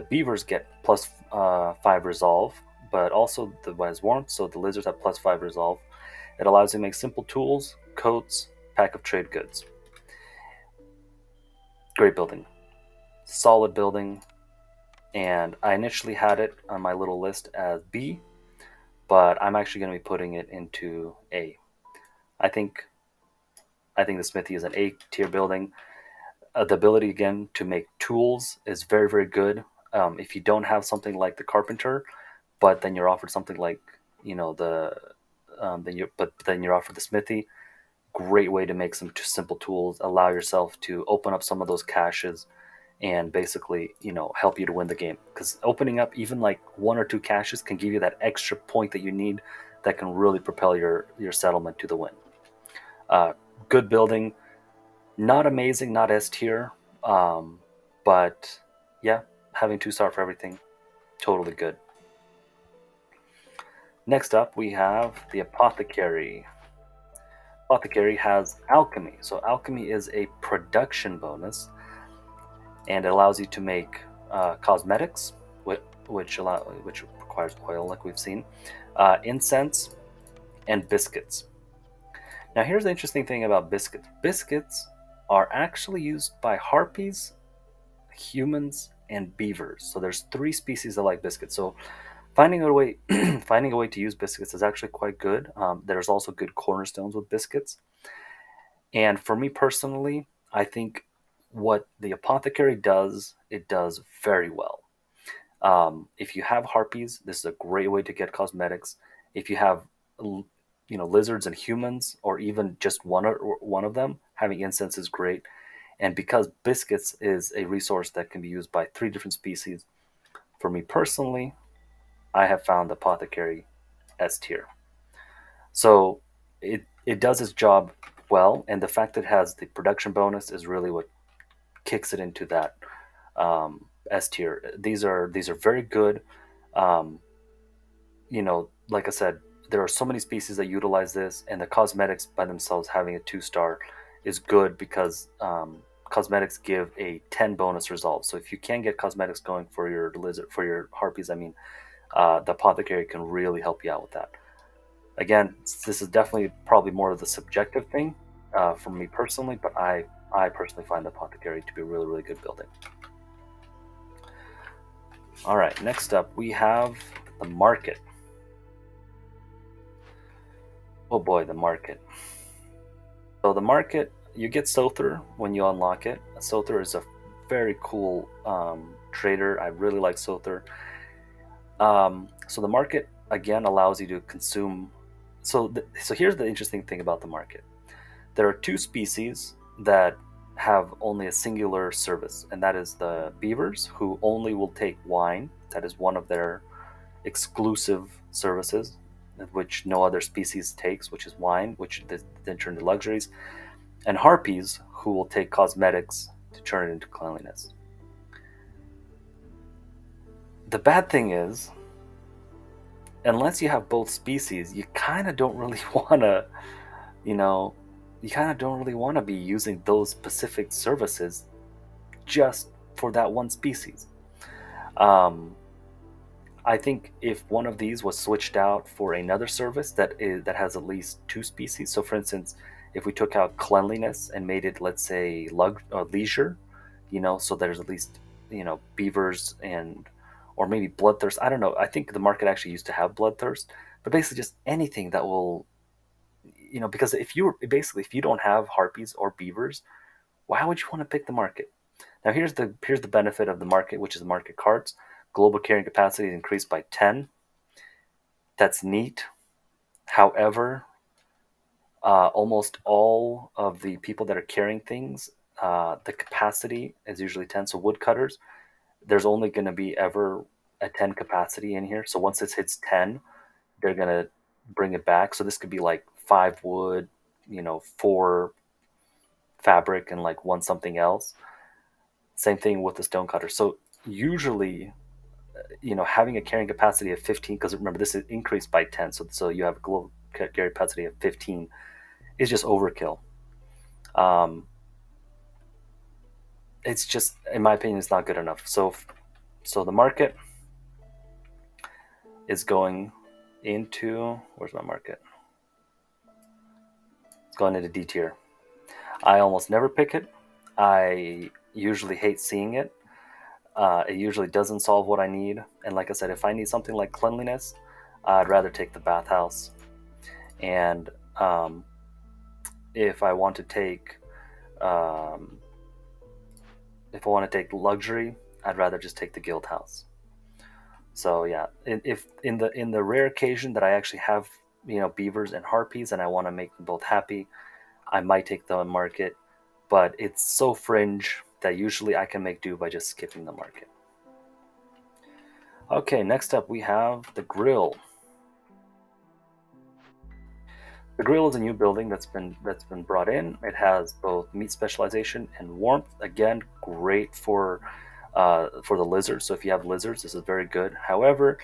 beavers get +5 resolve, but also the has warmth, so the lizards have +5 resolve. It allows you to make simple tools, coats, pack of trade goods. Great building. solid building, and I initially had it on my little list as B, but I'm actually going to be putting it into A. I think I think the smithy is an A tier building. The ability again to make tools is very very good. If you don't have something like the carpenter, but then you're offered something like the then you're offered the smithy. Great way to make some simple tools. Allow yourself to open up some of those caches and basically help you to win the game, because opening up even like one or two caches can give you that extra point that you need that can really propel your settlement to the win. uh, Good building, not amazing, not S tier, um, but yeah, having 2-star for everything, totally good. Next up we have the apothecary. Apothecary has alchemy. So alchemy is a production bonus, and it allows you to make cosmetics, which requires oil, like we've seen, incense, and biscuits. Now, here's the interesting thing about biscuits. Biscuits are actually used by harpies, humans, and beavers. So there's three species that like biscuits. So finding a way finding a way to use biscuits is actually quite good. There's also good cornerstones with biscuits. And for me personally, I think what the apothecary does, it does very well. If you have harpies, this is a great way to get cosmetics. If you have, lizards and humans, or even just one of them, having incense is great. And because biscuits is a resource that can be used by three different species, for me personally, I have found apothecary S tier. So it does its job well, and the fact that it has the production bonus is really what kicks it into that S tier. These are very good. Um, like I said, there are so many species that utilize this, and the cosmetics by themselves having a 2-star is good because cosmetics give a 10 bonus resolve. So if you can get cosmetics going for your lizard, for your harpies, I mean, the apothecary can really help you out with that. Again, this is definitely probably more of the subjective thing for me personally, but I personally find the apothecary to be a really really good building. All right, next up we have the market. Oh boy, the market. So the market, you get Sother when you unlock it. Sother is a very cool trader. I really like Sother. So the market again allows you to consume. So here's the interesting thing about the market. There are two species that have only a singular service, and that is the beavers, who only will take wine. That is one of their exclusive services, which no other species takes, which is wine, which then turn into luxuries, and harpies, who will take cosmetics to turn it into cleanliness. The bad thing is, unless you have both species, you kind of don't really want to, you know, you kind of don't really want to be using those specific services just for that one species. Um, I think if one of these was switched out for another service that has at least two species. So, for instance, if we took out cleanliness and made it, let's say, leisure, so there's at least beavers and or maybe bloodthirst. I don't know. I think the market actually used to have bloodthirst, but basically just anything that will, because if you don't have harpies or beavers, why would you want to pick the market? Now here's the benefit of the market, which is the market cards. Global carrying capacity is increased by 10. That's neat. However, almost all of the people that are carrying things, the capacity is usually 10. So woodcutters, there's only going to be ever a 10 capacity in here. So once it hits 10, they're going to bring it back. So this could be like 5 wood, 4 fabric, and like 1 something else. Same thing with the stonecutter. So usually, having a carrying capacity of 15, because remember this is increased by 10, so you have a global carrying capacity of 15, is just overkill. Um, it's just, in my opinion, it's not good enough. So the market is going into, where's my market? It's going into D tier. I almost never pick it. I usually hate seeing it. It usually doesn't solve what I need. And like I said, if I need something like cleanliness, I'd rather take the bathhouse. And um, if I want to take um, if I want to take luxury, I'd rather just take the guild house. So yeah, if in the rare occasion that I actually have beavers and harpies and I want to make them both happy, I might take the market, but it's so fringe that usually I can make do by just skipping the market. Okay, next up we have the grill. The grill is a new building that's been brought in. It has both meat specialization and warmth. Again, great for the lizards. So if you have lizards, this is very good. However,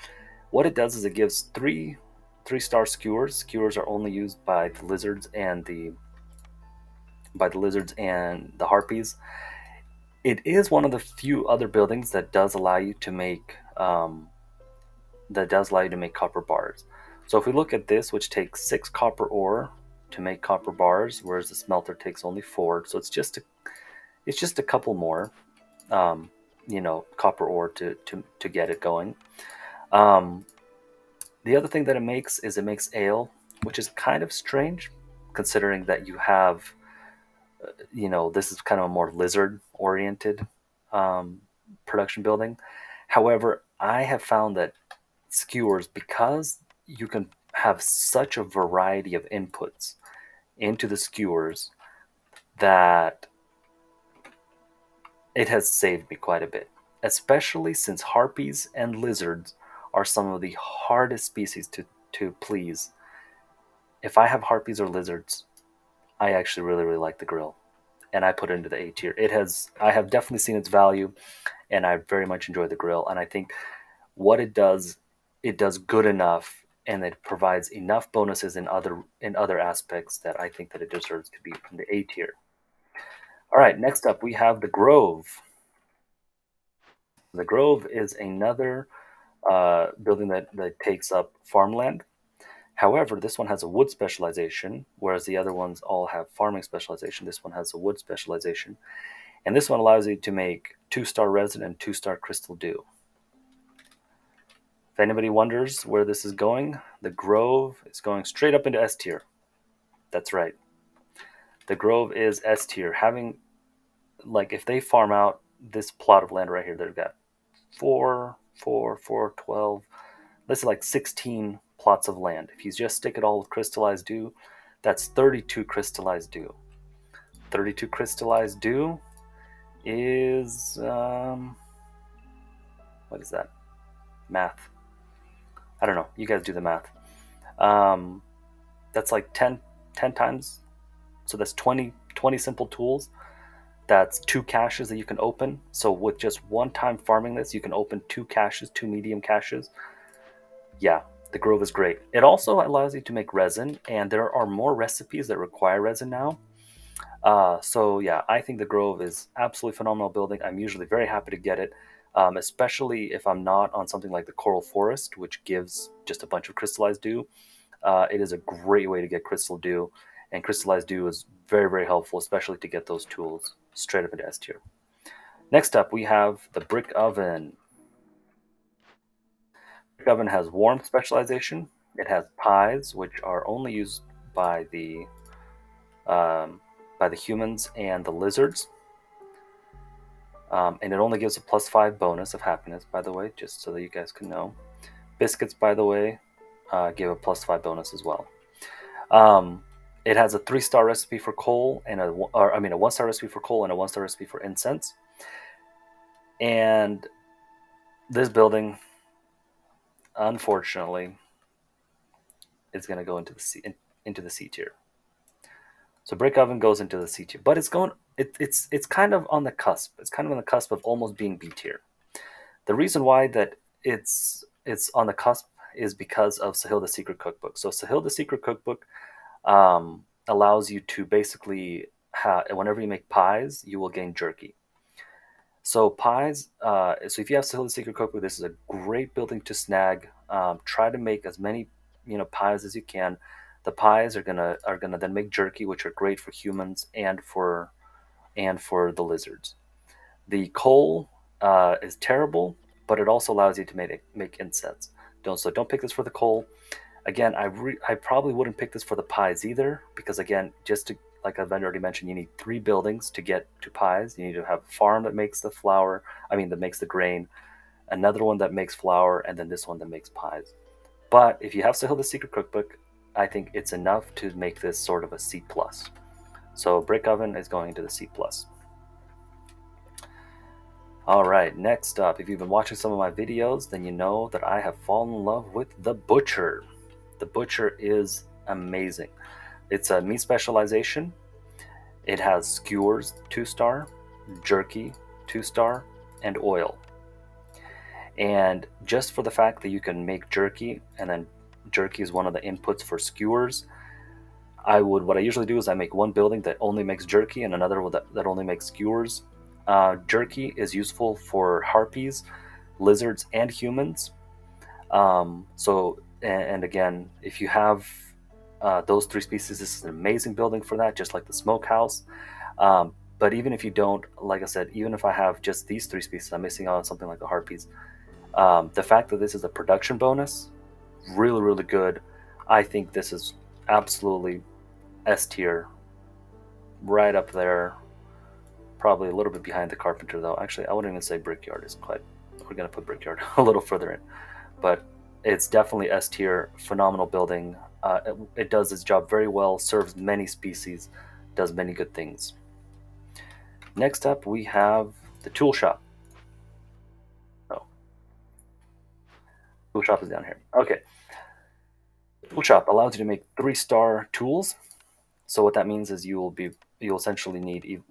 what it does is it gives three-star skewers. Skewers are only used by the lizards and the harpies. It is one of the few other buildings that does allow you to make copper bars. So if we look at this, which takes 6 copper ore to make copper bars, whereas the smelter takes only 4, so it's just a couple more, um, copper ore to get it going. Um, the other thing that it makes is it makes ale, which is kind of strange, considering that you have, this is kind of a more lizard oriented um, production building. However, I have found that skewers, because you can have such a variety of inputs into the skewers, that it has saved me quite a bit, especially since harpies and lizards are some of the hardest species to please. If I have harpies or lizards, I actually really, really like the grill, and I put it into the A tier. I have definitely seen its value, and I very much enjoy the grill. And I think what it does good enough, and it provides enough bonuses in other aspects that I think that it deserves to be in the A tier. All right, next up we have the Grove. The Grove is another building that takes up farmland. However, this one has a wood specialization, whereas the other ones all have farming specialization. This one has a wood specialization, and this one allows you to make 2-star resin and 2-star crystal dew. If anybody wonders where this is going, the Grove is going straight up into S tier. That's right. The Grove is S tier. Having, like, if they farm out this plot of land right here, they've got 4, 4, 4, 12. This is like 16 plots of land. If you just stick it all with crystallized dew, that's 32 crystallized dew. 32 crystallized dew is, what is that? Math. I don't know. You guys do the math. Um, that's like 10 times. So that's 20 simple tools. That's 2 caches that you can open. So with just one time farming this, you can open 2 caches, 2 medium caches. Yeah, the Grove is great. It also allows you to make resin, and there are more recipes that require resin now. So yeah, I think the Grove is absolutely phenomenal building. I'm usually very happy to get it, especially if I'm not on something like the Coral Forest, which gives just a bunch of crystallized dew. It is a great way to get crystal dew, and crystallized dew is very, very helpful, especially to get those tools straight up into S tier. Next up, we have the brick oven. Brick oven has warmth specialization. It has pies, which are only used by um, the humans and the lizards. And it only gives a +5 bonus of happiness, by the way, just so that you guys can know. Biscuits, by the way, give a +5 bonus as well. Um, it has a 3-star recipe for coal and a 1-star recipe for coal and a 1-star recipe for incense. And this building, unfortunately, is going to go into the C tier. So brick oven goes into the C tier, but it's kind of on the cusp. It's kind of on the cusp of almost being B tier. The reason why that it's on the cusp is because of Sahil the Secret Cookbook. So Sahil the Secret Cookbook allows you to basically whenever you make pies, you will gain jerky. So pies. So if you have Sahil the Secret Cookbook, this is a great building to snag. Try to make as many pies as you can. The pies are gonna then make jerky, which are great for humans and for the lizards. The coal is terrible, but it also allows you to make incense. Don't pick this for the coal. Again, I probably wouldn't pick this for the pies either, because again, just to, like I've already mentioned, you need 3 buildings to get to pies. You need to have a farm that makes the flour, I mean that makes the grain, another one that makes flour, and then this one that makes pies. But if you have Sahil the Secret Cookbook, I think it's enough to make this sort of a C plus. So brick oven is going into the C plus. All right, next up, if you've been watching some of my videos, then you know that I have fallen in love with the butcher. The butcher is amazing. It's a meat specialization. It has skewers 2-star, jerky 2-star, and oil. And just for the fact that you can make jerky, and then jerky is one of the inputs for skewers, what I usually do is I make one building that only makes jerky and another that only makes skewers. Jerky is useful for harpies, lizards, and humans. And again, if you have those 3 species, this is an amazing building for that, just like the smokehouse. But even if you don't, like I said, even if I have just these 3 species, I'm missing out on something like the harpies. The fact that this is a production bonus, really, really good. I think this is absolutely S tier, right up there. Probably a little bit behind the carpenter, though. Actually, I wouldn't even say brickyard is quite. We're gonna put brickyard a little further in, but it's definitely S tier. Phenomenal building. It does its job very well. Serves many species. Does many good things. Next up, we have the tool shop. Oh, tool shop is down here. Okay, tool shop allows you to make 3-star tools. So what that means is you'll essentially need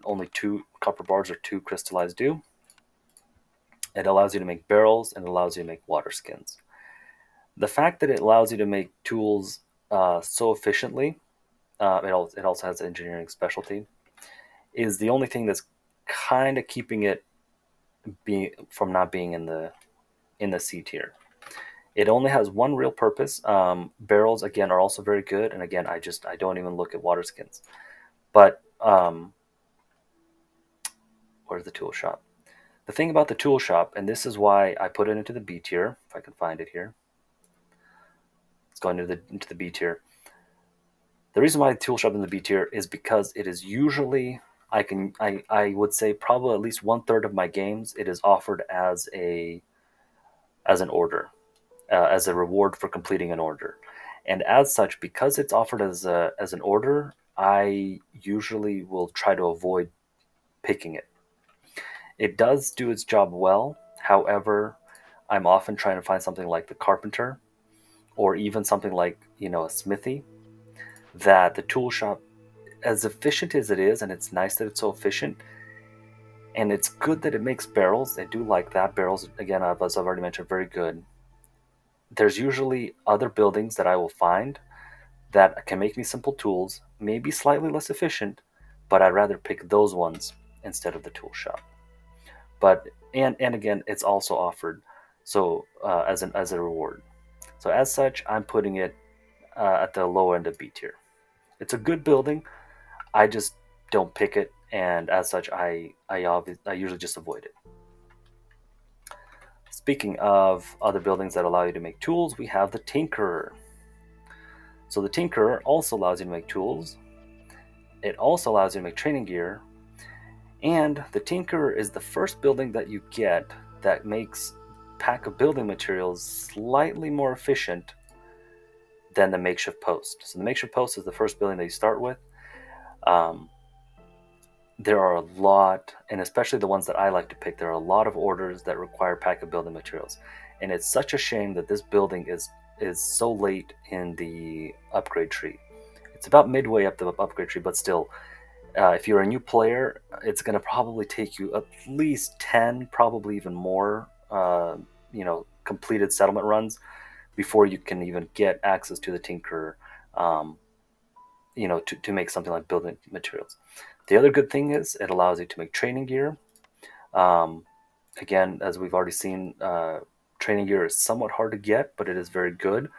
only 2 copper bars or 2 crystallized dew. It allows you to make barrels and it allows you to make water skins. The fact that it allows you to make tools so efficiently, it also has engineering specialty, is the only thing that's kind of keeping it from not being in the C tier. It only has one real purpose. Barrels again are also very good, and again I don't even look at water skins. But where's the tool shop? The thing about the tool shop, and this is why I put it into the B tier, if I can find it here. It's going into the B tier. The reason why the tool shop in the B tier is because it is usually I would say probably at least 1/3 of my games it is offered as an order, as a reward for completing an order, and as such, because it's offered as an order, I usually will try to avoid picking it. It does do its job well. However, I'm often trying to find something like the carpenter, or even something like a smithy, that the tool shop, as efficient as it is, and it's nice that it's so efficient, and it's good that it makes barrels. I do like that. Barrels, again, as I've already mentioned, very good. There's usually other buildings that I will find that can make me simple tools, maybe slightly less efficient, but I'd rather pick those ones instead of the tool shop. But and again, it's also offered so as a reward. So as such, I'm putting it at the low end of B tier. It's a good building. I just don't pick it, and as such, I usually just avoid it. Speaking of other buildings that allow you to make tools, we have the Tinkerer. So the Tinkerer also allows you to make tools. It also allows you to make training gear, and the Tinkerer is the first building that you get that makes pack of building materials slightly more efficient than the makeshift post. So the makeshift post is the first building that you start with. Um, there are a lot, and especially the ones that I like to pick, there are a lot of orders that require pack of building materials, and it's such a shame that this building is so late in the upgrade tree. It's about midway up the upgrade tree, but still, if you're a new player, it's going to probably take you at least 10, probably even more, completed settlement runs before you can even get access to the Tinkerer, um, to make something like building materials. The other good thing is it allows you to make training gear. Um, Again, as we've already seen, training gear is somewhat hard to get, but it is very good.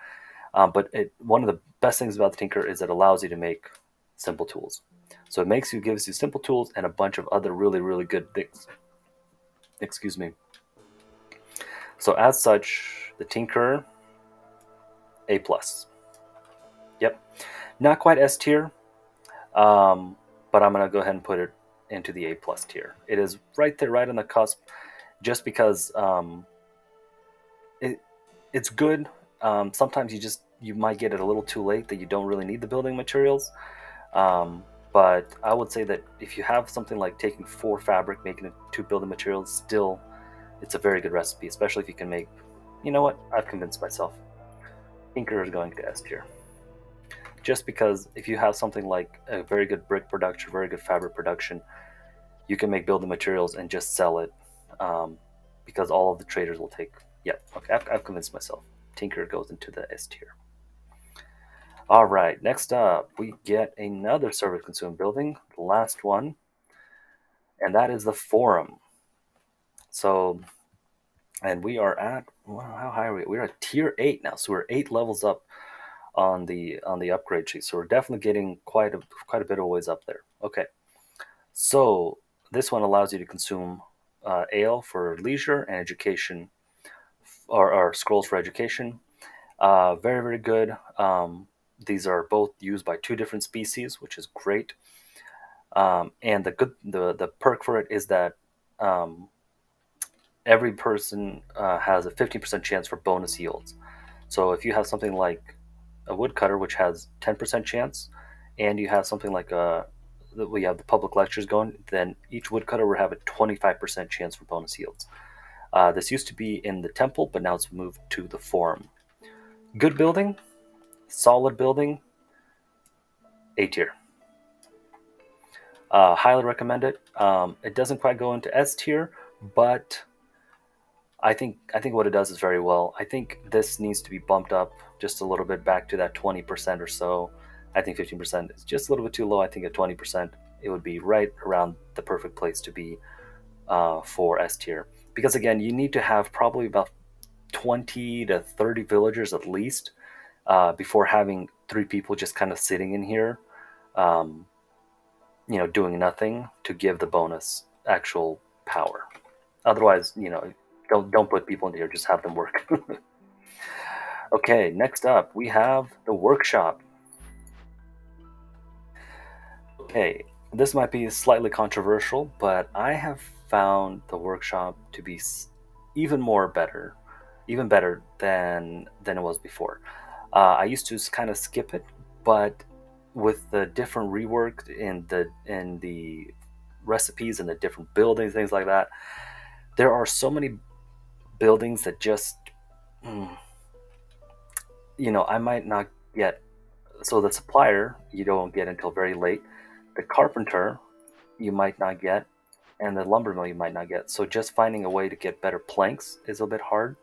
But one of the best things about the Tinker is it allows you to make simple tools. So it gives you simple tools and a bunch of other really, really good things. Excuse me. So as such, the Tinker A plus. Yep, not quite S tier, um, but I'm gonna go ahead and put it into the A plus tier. It is right there, right on the cusp, just because it it's good. Sometimes you might get it a little too late that you don't really need the building materials. Um, but I would say that if you have something like taking 4 fabric, making it 2 building materials, still it's a very good recipe, especially if you can make. You know what? I've convinced myself. Tinker is going to S tier. Just because if you have something like a very good brick production, very good fabric production, you can make building materials and just sell it, um, because all of the traders will take. Yeah, okay, I've convinced myself. Tinker goes into the S tier. All right, next up, we get another service consumed building, the last one, and that is the Forum. So, and we are at, well, how high are we? We're at tier 8 now, so we're 8 levels up on the upgrade tree. So we're definitely getting quite a bit of ways up there. Okay, so this one allows you to consume ale for leisure and education, or scrolls for education. Very very good. These are both used by 2 different species, which is great. And the perk for it is that um, every person has a 15% chance for bonus yields. So if you have something like a woodcutter, which has 10% chance, and you have something like we have the public lectures going, then each woodcutter will have a 25% chance for bonus yields. This used to be in the temple, but now it's moved to the forum. Good building, solid building, A tier. Highly recommend it. It doesn't quite go into S tier, but I think what it does is very well. I think this needs to be bumped up just a little bit back to that 20% or so. I think 15% is just a little bit too low. I think at 20%, it would be right around the perfect place to be for S tier. Because again, you need to have probably about 20 to 30 villagers at least before having 3 people just kind of sitting in here, um, doing nothing to give the bonus actual power. Otherwise, don't put people in here. Just have them work. Okay, next up we have the workshop. Okay, this might be slightly controversial, but I have found the workshop to be even better than it was before. I used to kind of skip it, but with the different rework in the recipes and the different buildings, things like that, there are so many buildings that just, mm, I might not get. So the supplier you don't get until very late. The carpenter you might not get, and the lumber mill you might not get. So just finding a way to get better planks is a bit hard.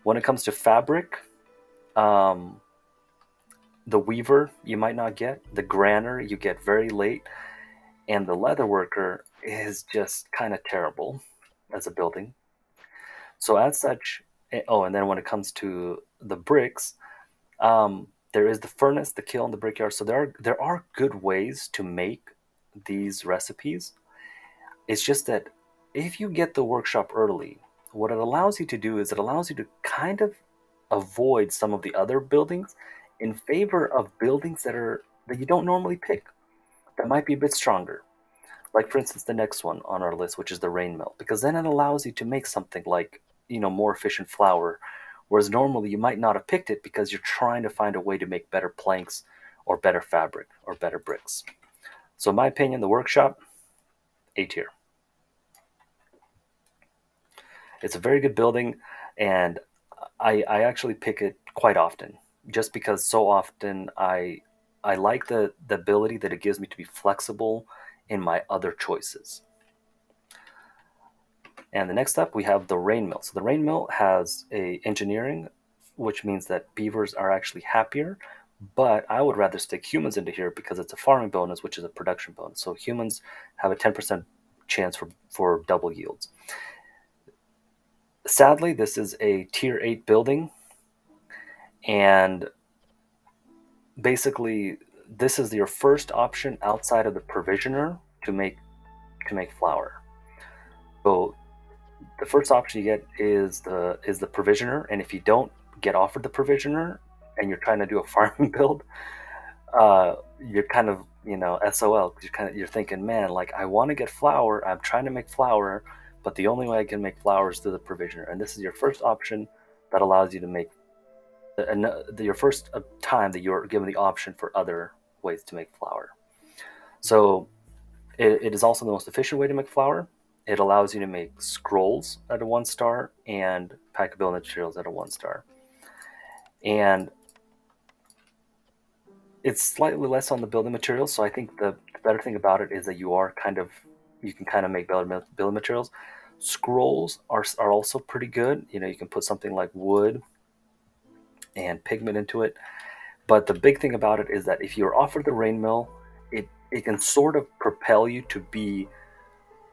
When it comes to fabric, um, the weaver you might not get. The granner you get very late, and the leather worker is just kind of terrible as a building. So as such, oh, and then when it comes to the bricks, there is the furnace, the kiln, the brickyard. So there are good ways to make these recipes. It's just that if you get the workshop early, what it allows you to do is it allows you to kind of avoid some of the other buildings in favor of buildings that you don't normally pick, that might be a bit stronger. Like for instance, the next one on our list, which is the rain mill, because then it allows you to make something like more efficient flour, whereas normally you might not have picked it because you're trying to find a way to make better planks or better fabric or better bricks. So in my opinion, the workshop, A tier. It's a very good building, and I actually pick it quite often, just because so often I like the ability that it gives me to be flexible in my other choices. And the next up, we have the rain mill. So the rain mill has a engineering, which means that beavers are actually happier. But I would rather stick humans into here because it's a farming bonus, which is a production bonus. So humans have a 10% chance for double yields. Sadly, this is a tier 8 building, and basically this is your first option outside of the provisioner to make flour. So the first option you get is the provisioner, and if you don't get offered the provisioner and you're trying to do a farming build, you're kind of, SOL, because you're thinking, man, like, I want to get flour, I'm trying to make flour, but the only way I can make flour is through the provisioner, and this is your first option that allows you to make your first time that you're given the option for other ways to make flour. So it is also the most efficient way to make flour. It allows you to make scrolls at a 1 star and pack building materials at a 1 star. And it's slightly less on the building materials. So I think the better thing about it is that you can kind of make building materials. Scrolls are also pretty good. You can put something like wood and pigment into it. But the big thing about it is that if you're offered the rain mill, it can sort of propel you to be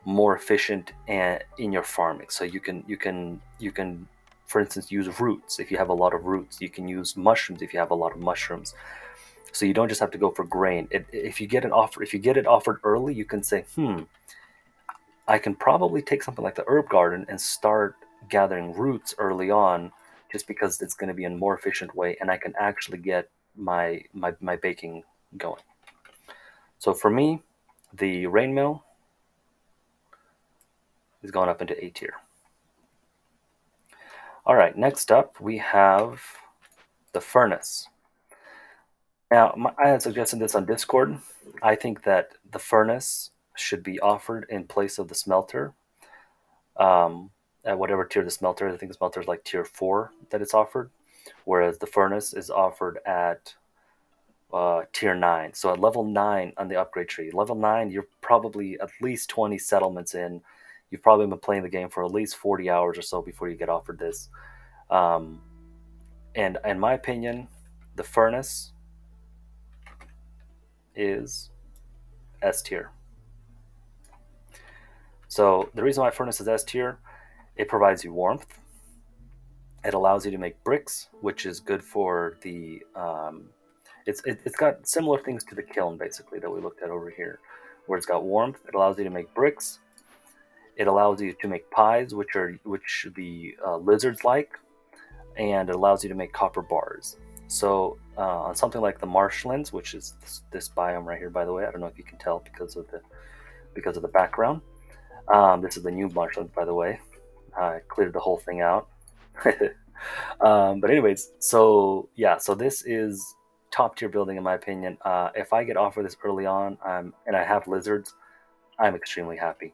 more efficient in your farming. So you can, for instance, use roots if you have a lot of roots. You can use mushrooms if you have a lot of mushrooms. So you don't just have to go for grain. If you get it offered early, you can say, I can probably take something like the herb garden and start gathering roots early on, just because it's going to be a more efficient way, and I can actually get my baking going. So for me, the rain mill is going up into A tier. All right, next up we have the furnace. Now, I had suggested this on Discord. I think that the furnace should be offered in place of the smelter. At whatever tier the smelter is, I think the smelter is like tier 4 that it's offered, whereas the furnace is offered at tier 9. So at level 9 on the upgrade tree, level 9, you're probably at least 20 settlements in. You've probably been playing the game for at least 40 hours or so before you get offered this. Um, and in my opinion, the furnace is S tier. So the reason why furnace is S tier, it provides you warmth. It allows you to make bricks, which is good for the. It's got similar things to the kiln basically that we looked at over here, where it's got warmth. It allows you to make bricks. It allows you to make pies, which the lizards like, and it allows you to make copper bars. So on something like the marshlands, which is this biome right here, by the way, I don't know if you can tell because of the background. This is the new marshlands, by the way. I cleared the whole thing out. But anyways, so yeah, so this is top tier building in my opinion. If I get offered this early on, and I have lizards, I'm extremely happy.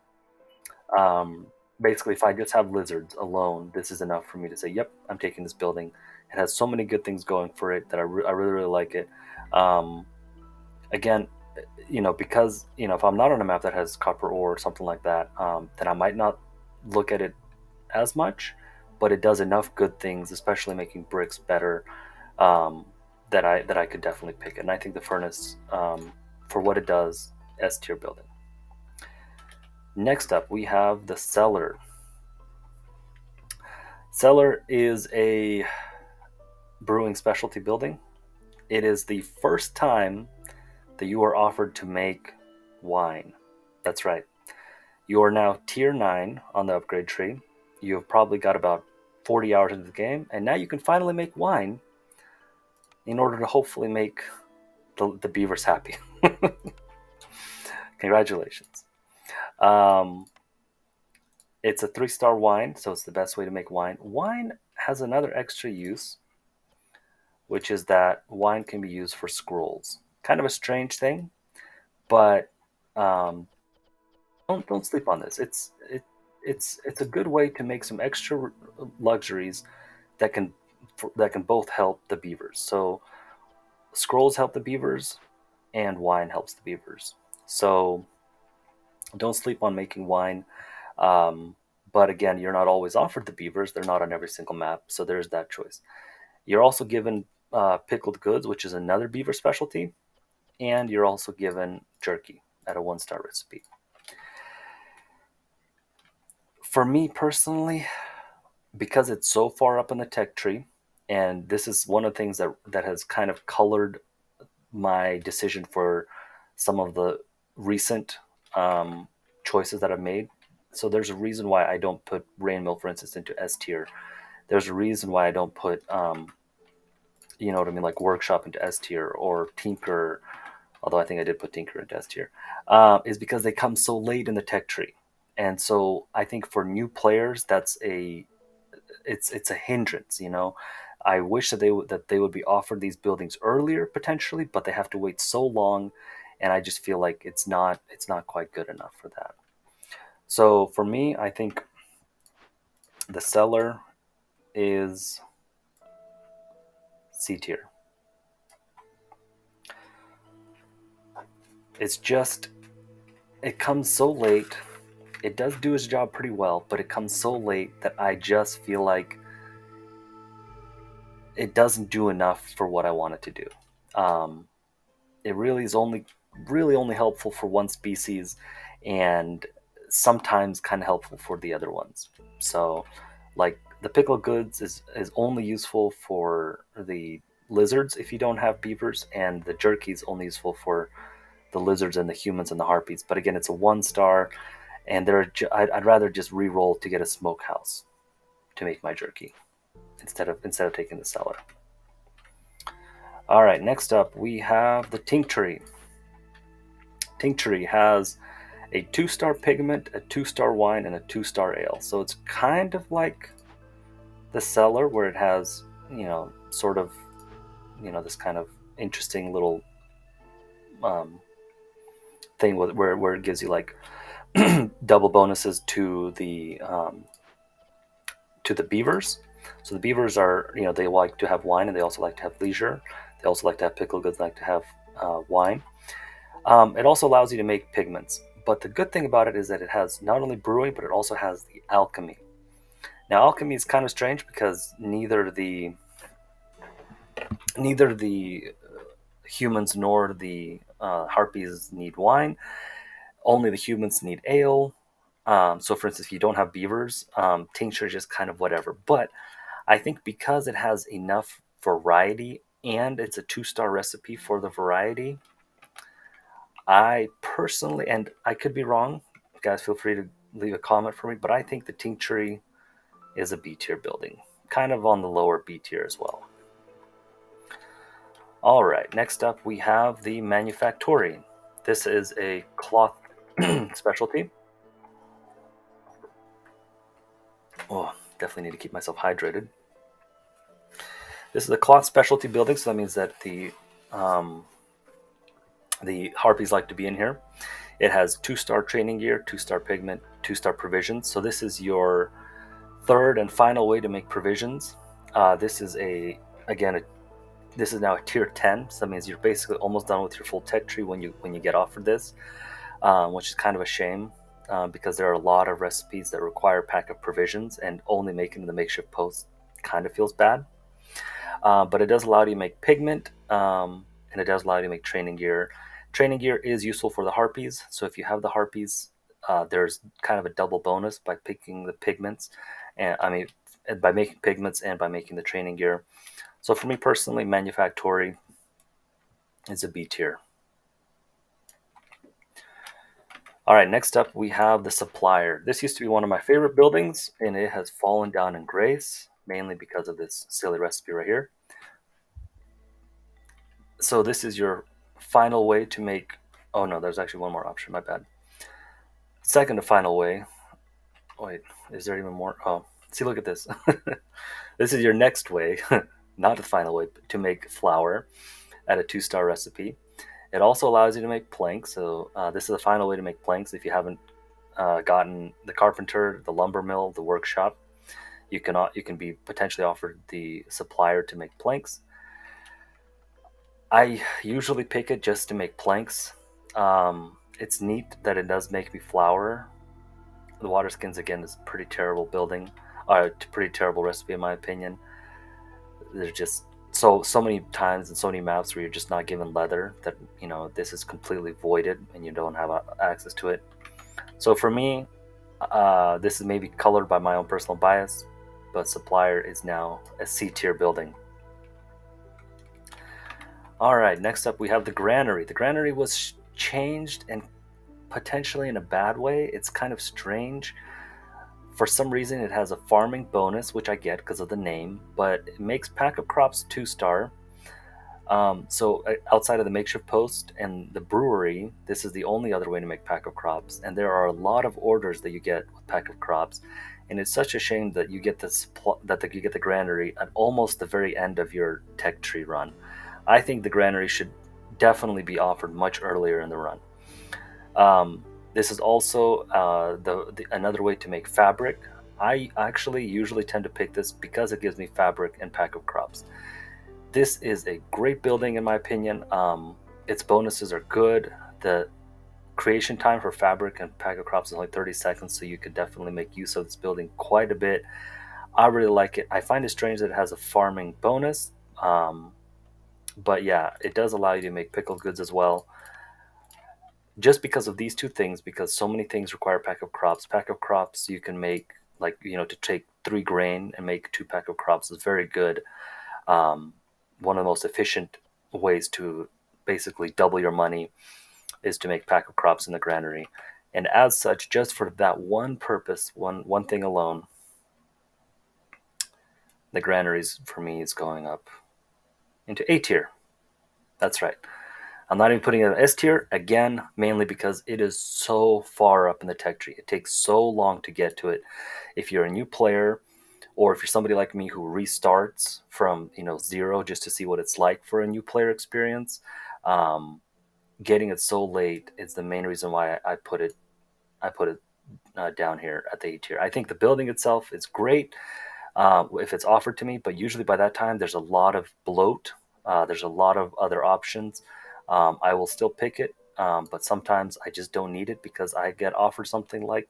Um, Basically, if I just have lizards alone, this is enough for me to say, "Yep, I'm taking this building." It has so many good things going for it that I really really like it. Um, Again, because if I'm not on a map that has copper ore or something like that, then I might not look at it as much, but it does enough good things, especially making bricks better, um, that I could definitely pick it. And I think the furnace, for what it does, S tier building. Next up, we have the cellar. Cellar is a brewing specialty building. It is the first time that you are offered to make wine. That's right. You are now tier 9 on the upgrade tree. You have probably got about 40 hours into the game, and now you can finally make wine in order to hopefully make the beavers happy. Congratulations. Um, it's a 3-star wine, so it's the best way to make wine. Wine has another extra use, which is that wine can be used for scrolls. Kind of a strange thing, but um, don't sleep on this. It's a good way to make some extra luxuries that can both help the beavers. So scrolls help the beavers, and wine helps the beavers. So don't sleep on making wine. Um, but again, you're not always offered the beavers. They're not on every single map, so there's that choice. You're also given pickled goods, which is another beaver specialty, and you're also given jerky at a 1-star recipe. For me personally, because it's so far up in the tech tree, and this is one of the things that has kind of colored my decision for some of the recent choices that I've made. So there's a reason why I don't put Rain Mill, for instance, into S tier. There's a reason why I don't put, you know what I mean, like Workshop into S tier or Tinker. Although I think I did put Tinker into S tier, is because they come so late in the tech tree, and so I think for new players, it's a hindrance. You know, I wish that they would be offered these buildings earlier potentially, but they have to wait so long, and I just feel like it's not quite good enough for that. So for me, I think the Cellar is C tier. It's just it comes so late. It does do its job pretty well, but it comes so late that I just feel like it doesn't do enough for what I want it to do. Um, it really only helpful for one species, and sometimes kind of helpful for the other ones. So, like the pickle goods is only useful for the lizards if you don't have beavers, and the jerky is only useful for the lizards and the humans and the harpies. But again, it's a 1 star, and I'd rather just re-roll to get a smokehouse to make my jerky instead of taking the cellar. All right, next up we have the Tinctury. Tinctury has a 2 star pigment, a 2 star wine, and a 2 star ale. So it's kind of like the cellar, where it has, sort of, this kind of interesting little um, thing where it gives you like double bonuses to the beavers. So the beavers are, they like to have wine, and they also like to have leisure. They also like to have pickle goods, like to have wine. It also allows you to make pigments. But the good thing about it is that it has not only brewing, but it also has the alchemy. Now, alchemy is kind of strange because neither the humans nor the harpies need wine. Only the humans need ale. So, for instance, if you don't have beavers, tincture is just kind of whatever. But I think because it has enough variety and it's a 2 star recipe for the variety, I personally, and I could be wrong, guys, feel free to leave a comment for me, but I think the Tinctury is a B tier building, kind of on the lower B tier as well. All right, next up we have the Manufactory. This is a cloth specialty. Oh, definitely need to keep myself hydrated. This is a cloth specialty building, so that means that the harpies like to be in here. It has 2 star training gear, 2 star pigment, 2 star provisions. So this is your third and final way to make provisions. This is this is now a tier 10, so that means you're basically almost done with your full tech tree when you get offered this, which is kind of a shame, because there are a lot of recipes that require a pack of provisions, and only making the makeshift post kind of feels bad. But it does allow you to make pigment, and it does allow you to make training gear. Training gear is useful for the harpies, so if you have the harpies, there's kind of a double bonus by picking the pigments, and I mean, by making pigments and by making the training gear. So for me personally, Manufactory is a B tier. All right, next up we have the Supplier. This used to be one of my favorite buildings, and it has fallen down in grace, mainly because of this silly recipe right here. So this is your final way to make. Oh no, there's actually one more option. My bad. Second to final way. Wait, is there even more? Oh, see, look at this. This is your next way, not the final way, to make flour at a 2 star recipe. It also allows you to make planks. So this is the final way to make planks. If you haven't gotten the carpenter, the lumber mill, the workshop, you can be potentially offered the Supplier to make planks. I usually pick it just to make planks. It's neat that it does make me flour. The water skins, again, is pretty terrible building, pretty terrible recipe in my opinion. There's just so many times and so many maps where you're just not given leather, that this is completely voided and you don't have access to it. So for me, this is maybe colored by my own personal bias, but Supplier is now a C tier building. All right, next up we have the Granary. The Granary was changed and potentially in a bad way. It's kind of strange. For some reason, it has a farming bonus, which I get because of the name, but it makes Pack of Crops 2-star. Outside of the makeshift post and the brewery, this is the only other way to make Pack of Crops, and there are a lot of orders that you get with Pack of Crops, and it's such a shame that you get you get the granary at almost the very end of your tech tree run. I think the granary should definitely be offered much earlier in the run. This is also another way to make fabric. I actually usually tend to pick this because it gives me fabric and Pack of Crops. This is a great building in my opinion. Its bonuses are good. The creation time for fabric and Pack of Crops is only 30 seconds, so you could definitely make use of this building quite a bit. I really like it. I find it strange that it has a farming bonus, but yeah, it does allow you to make pickled goods as well. Just because of these two things, because so many things require Pack of Crops. Pack of Crops you can make, like, to take 3 grain and make 2 Pack of Crops is very good. Um, One of the most efficient ways to basically double your money is to make Pack of Crops in the granary. And as such, just for that one purpose, one thing alone, the granaries for me is going up into A tier. That's right. I'm not even putting it in S tier, again, mainly because it is so far up in the tech tree. It takes so long to get to it. If you're a new player, or if you're somebody like me who restarts from zero just to see what it's like for a new player experience, um, getting it so late is the main reason why I put it down here at the A tier. I think the building itself is great if it's offered to me, but usually by that time there's a lot of bloat. There's a lot of other options. I will still pick it, but sometimes I just don't need it because I get offered something like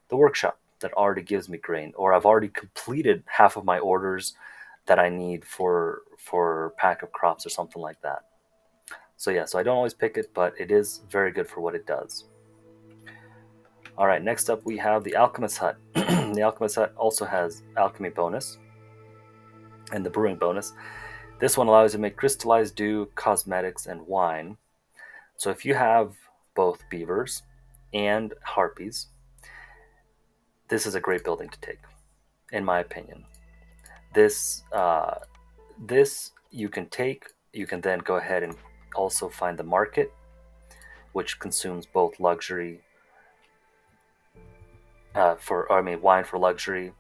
the workshop that already gives me grain, or I've already completed half of my orders that I need for Pack of Crops or something like that. So yeah, so I don't always pick it, but it is very good for what it does. All right, next up we have the Alchemist Hut. The Alchemist Hut also has alchemy bonus and the brewing bonus. This one allows you to make crystallized dew, cosmetics, and wine. So if you have both beavers and harpies, this is a great building to take, in my opinion. This you can take. You can then go ahead and also find the market, which consumes both luxury wine for luxury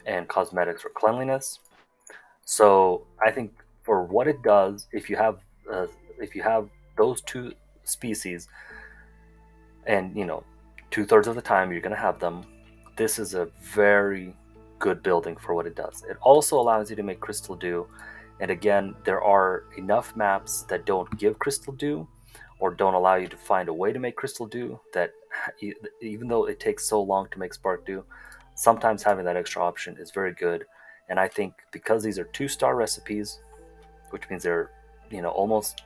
and cosmetics for cleanliness. So I think for what it does, uh, if you have those two species, and 2/3 of the time you're going to have them, this is a very good building for what it does. It also allows you to make crystal dew, and again, there are enough maps that don't give crystal dew or don't allow you to find a way to make crystal dew that even though it takes so long to make spark dew, sometimes having that extra option is very good. And I think because these are 2-star recipes, which means they're almost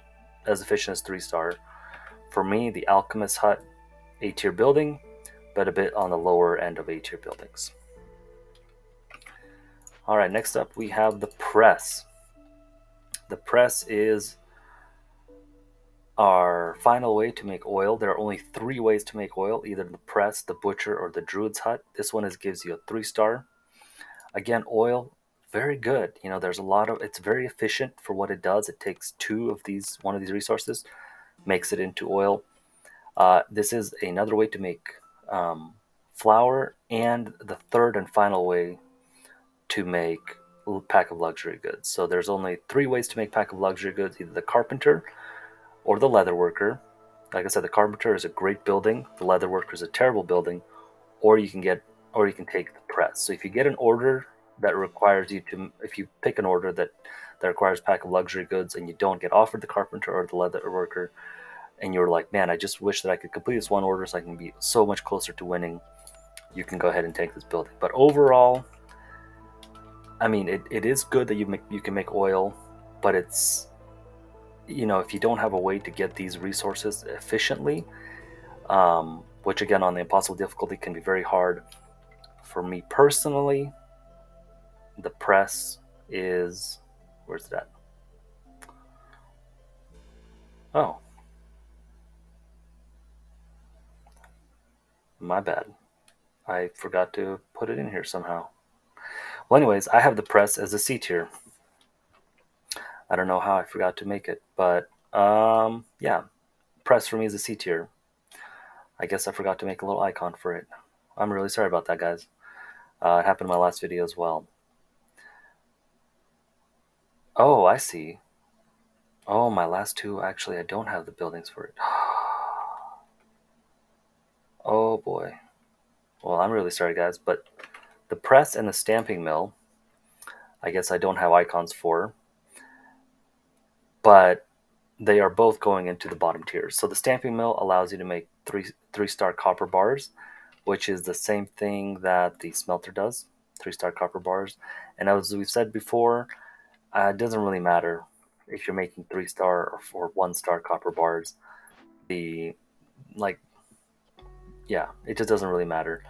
as efficient as 3-star, for me the Alchemist Hut A tier building, but a bit on the lower end of A tier buildings. All right, next up we have the press. The press is our final way to make oil. There are only 3 ways to make oil: either the press, the butcher, or the druid's hut. This one gives you a 3-star. Again, oil, very good. There's a lot of it's very efficient for what it does. It takes one of these resources, makes it into oil. This is another way to make flour, and the third and final way to make Pack of Luxury goods. So there's only 3 ways to make Pack of Luxury goods: either the carpenter or the leather worker. Like I said, the carpenter is a great building. The leather worker is a terrible building. Or you can take the press. So if you get an order that requires you to, if you pick an order that requires Pack of Luxury goods and you don't get offered the carpenter or the leather worker, and you're like, man, I just wish that I could complete this one order so I can be so much closer to winning, you can go ahead and take this building. But overall, I mean, it is good that you can make oil, but it's if you don't have a way to get these resources efficiently, which again on the impossible difficulty can be very hard. For me personally, the press is, where's that? Oh, My bad. I forgot to put it in here somehow. Well, anyways, I have the press as a C tier. I don't know how I forgot to make it, but yeah, press for me is a C tier. I guess I forgot to make a little icon for it. I'm really sorry about that, guys. It happened in my last video as well. Oh, I see. Oh, my last two, actually, I don't have the buildings for it. Oh boy. Well, I'm really sorry, guys, but the press and the stamping mill, I guess I don't have icons for, but they are both going into the bottom tiers. So the stamping mill allows you to make three-star copper bars, which is the same thing that the smelter does, three-star copper bars. And as we've said before, it doesn't really matter if you're making three-star or one-star copper bars. The like, yeah, it just doesn't really matter.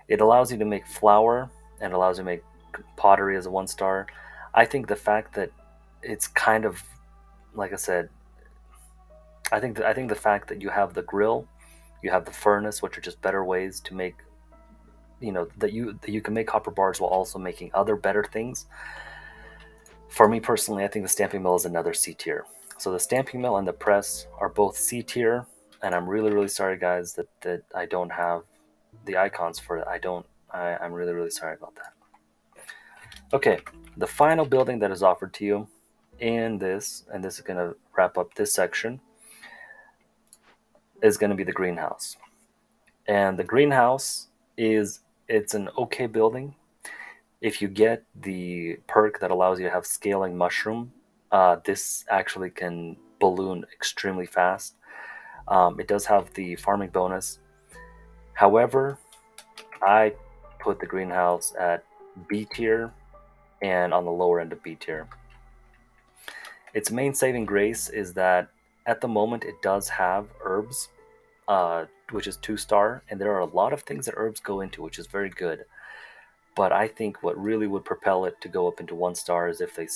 It allows you to make flour and allows you to make pottery as a one-star. I think the fact that it's kind of, like I said, I think the fact that you have the grill, you have the furnace, which are just better ways to make, that you can make copper bars while also making other better things. For me personally, I think the stamping mill is another C tier. So the stamping mill and the press are both C tier, and I'm really really sorry, guys, that I don't have the icons for it. I'm really really sorry about that. Okay, the final building that is offered to you in this, and this is going to wrap up this section, is going to be the greenhouse. And the greenhouse it's an okay building. If you get the perk that allows you to have scaling mushroom, this actually can balloon extremely fast. It does have the farming bonus. However, I put the greenhouse at B tier and on the lower end of B tier. Its main saving grace is that at the moment it does have herbs, which is 2-star, and there are a lot of things that herbs go into, which is very good. But I think what really would propel it to go up into 1-star is if they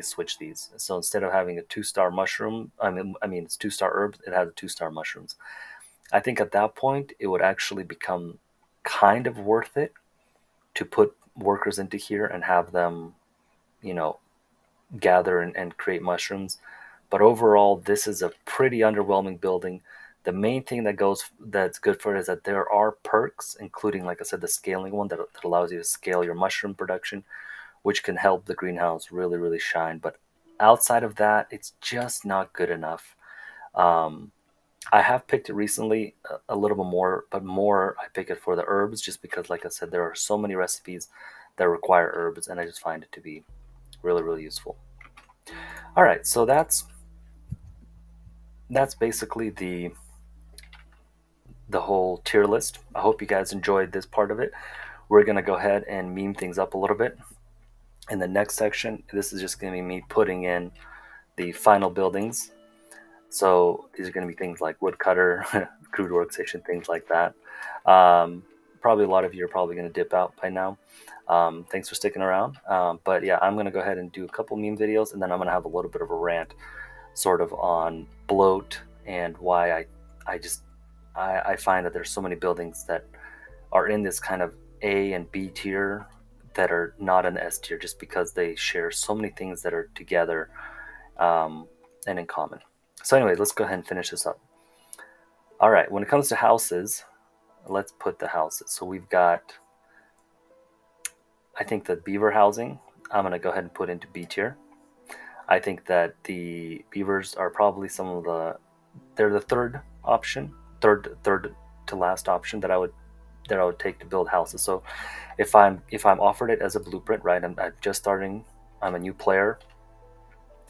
switch these. So instead of having a 2-star mushroom, I mean it's 2-star herbs, it has 2-star mushrooms. I think at that point it would actually become kind of worth it to put workers into here and have them, you know, gather and create mushrooms. But overall, this is a pretty underwhelming building. The main thing that's good for it is that there are perks, including, like I said, the scaling one that allows you to scale your mushroom production, which can help the greenhouse really, really shine. But outside of that, it's just not good enough. Um, I have picked it recently a little bit more, but more I pick it for the herbs just because, like I said, there are so many recipes that require herbs, and I just find it to be really, really useful. All right, so that's basically the whole tier list. I hope you guys enjoyed this part of it. We're gonna go ahead and meme things up a little bit. In the next section, this is just gonna be me putting in the final buildings. So these are gonna be things like woodcutter, crude workstation, things like that. Probably a lot of you are probably gonna dip out by now. Thanks for sticking around. But yeah, I'm gonna go ahead and do a couple meme videos, and then I'm gonna have a little bit of a rant sort of on bloat and why I find that there's so many buildings that are in this kind of A and B tier that are not in the S tier just because they share so many things that are together, and in common. So anyway, let's go ahead and finish this up. All right, when it comes to houses, let's put the houses. So we've got, I think the beaver housing, I'm going to go ahead and put into B tier. I think that the beavers are probably they're the third option, third to last option that I would take to build houses. So if I'm offered it as a blueprint, right? I'm just starting. I'm a new player,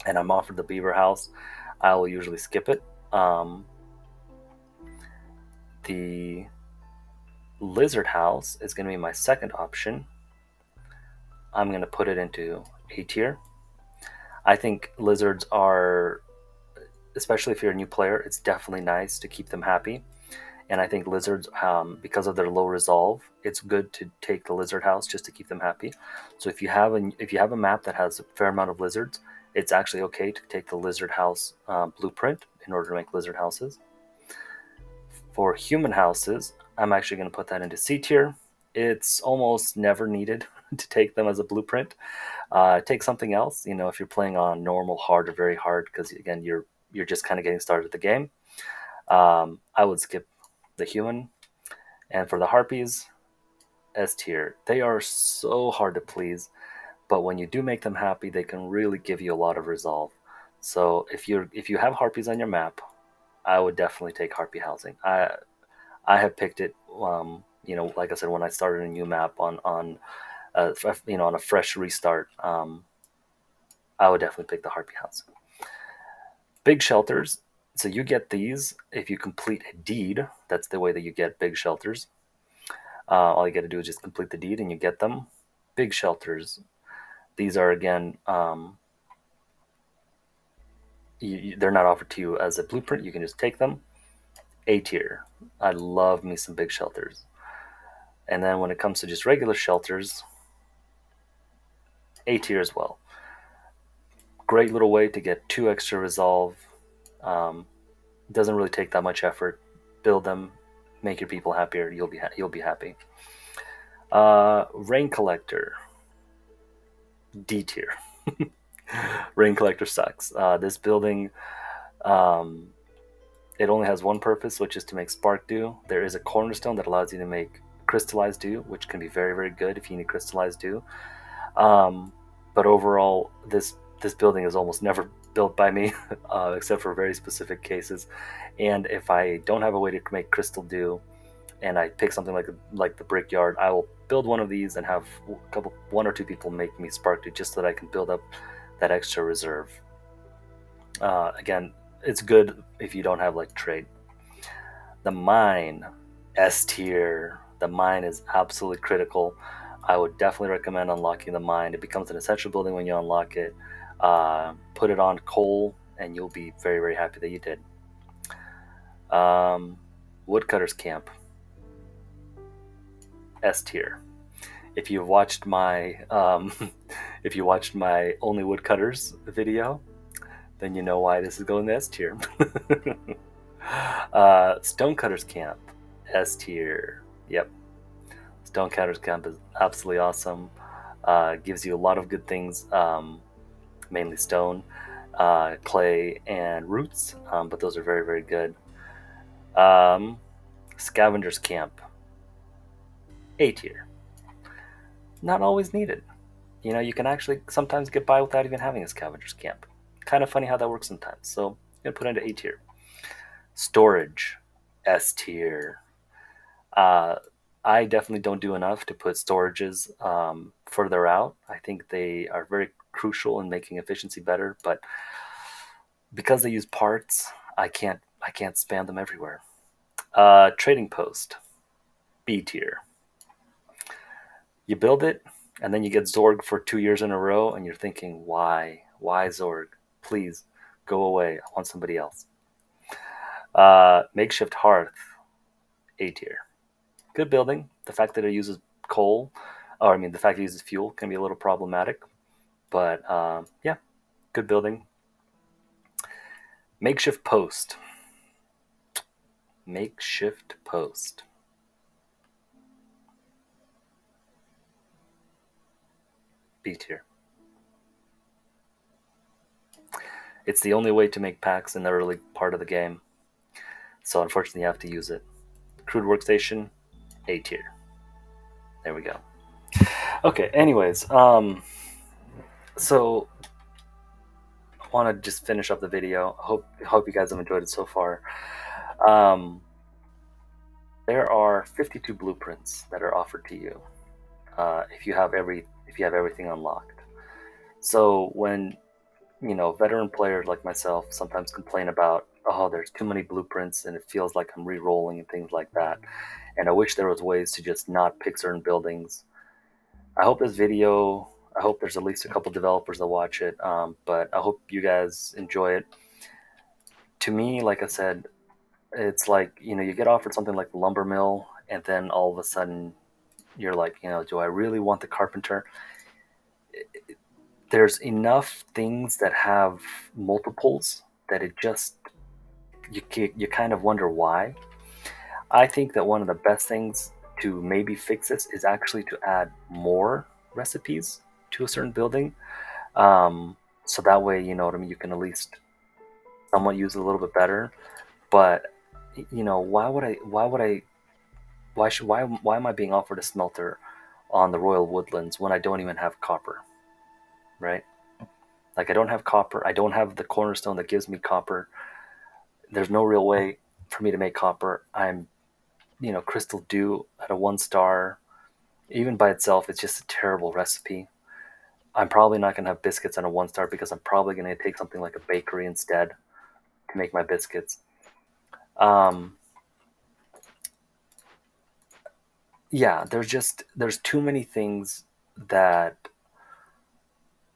and I'm offered the beaver house. I will usually skip it. The lizard house is going to be my second option. I'm going to put it into A tier. I think lizards are, especially if you're a new player, it's definitely nice to keep them happy. And I think lizards, because of their low resolve, it's good to take the lizard house just to keep them happy. So if you have a map that has a fair amount of lizards, it's actually okay to take the lizard house blueprint in order to make lizard houses. For human houses, I'm actually going to put that into C tier. It's almost never needed to take them as a blueprint. Take something else, if you're playing on normal, hard, or very hard, because again, you're just kind of getting started at the game. I would skip the human, and for the harpies, S tier. They are so hard to please, but when you do make them happy, they can really give you a lot of resolve. So if you have harpies on your map, I would definitely take harpy housing. I have picked it. Like I said, when I started a new map on a fresh restart, I would definitely pick the harpy house. Big shelters. So you get these if you complete a deed. That's the way that you get big shelters. All you got to do is just complete the deed, and you get them. Big shelters. These are again. They're not offered to you as a blueprint. You can just take them. A tier. I love me some big shelters. And then when it comes to just regular shelters, A tier as well. Great little way to get 2 extra resolve. Um, doesn't really take that much effort. Build them, make your people happier. You'll be happy. Rain collector, D tier. Rain collector sucks. This building, um, it only has one purpose, which is to make spark dew. There is a cornerstone that allows you to make crystallized dew, which can be very, very good if you need crystallized dew. But overall, this building is almost never built by me, except for very specific cases. And if I don't have a way to make crystal dew, and I pick something like the brickyard, I will build one of these and have one or two people make me spark dew just so that I can build up that extra reserve. Again, it's good if you don't have like trade. The mine, S tier. The mine is absolutely critical. I would definitely recommend unlocking the mine. It becomes an essential building when you unlock it. Put it on coal, and you'll be very, very happy that you did. Woodcutter's camp, S tier. If you've watched my if you watched my only woodcutters video, then you know why this is going to S tier. Stonecutter's camp, S tier. Yep, Stonecutter's camp is absolutely awesome. Gives you a lot of good things, mainly stone, clay, and roots, but those are very, very good. Scavenger's camp, A tier. Not always needed. You can actually sometimes get by without even having a scavenger's camp. Kind of funny how that works sometimes. So I'm gonna put it into A tier. Storage, S tier. I definitely don't do enough to put storages further out. I think they are very crucial in making efficiency better, but because they use parts, I can't spam them everywhere. Trading post, B tier. You build it, and then you get Zorg for 2 years in a row, and you're thinking, why? Why Zorg? Please go away. I want somebody else. Makeshift hearth, A tier. Good building. The fact that it uses coal, or I mean, the fact it uses fuel can be a little problematic, but yeah, good building. Makeshift post. Makeshift post. B tier. It's the only way to make packs in the early part of the game, so unfortunately you have to use it. Crude workstation, A tier. There we go. Okay, anyways, so I want to just finish up the video. Hope you guys have enjoyed it so far. Um, there are 52 blueprints that are offered to you if you have everything unlocked. So when veteran players like myself sometimes complain about, oh, there's too many blueprints and it feels like I'm re-rolling and things like that, and I wish there was ways to just not pick certain buildings. I hope this video, I hope there's at least a couple developers that watch it, but I hope you guys enjoy it. To me, like I said, it's like, you get offered something like the lumber mill, and then all of a sudden you're like, do I really want the carpenter? There's enough things that have multiples that it just, you kind of wonder why. I think that one of the best things to maybe fix this is actually to add more recipes to a certain building. Um, so that way, you know what I mean, you can at least somewhat use it a little bit better. But why am I being offered a smelter on the Royal Woodlands when I don't even have copper, right? Like I don't have copper, I don't have the cornerstone that gives me copper. There's no real way for me to make copper. I'm, Crystal Dew at a 1 star. Even by itself, it's just a terrible recipe. I'm probably not gonna have biscuits on a 1 star because I'm probably gonna take something like a bakery instead to make my biscuits. Um, yeah, there's too many things that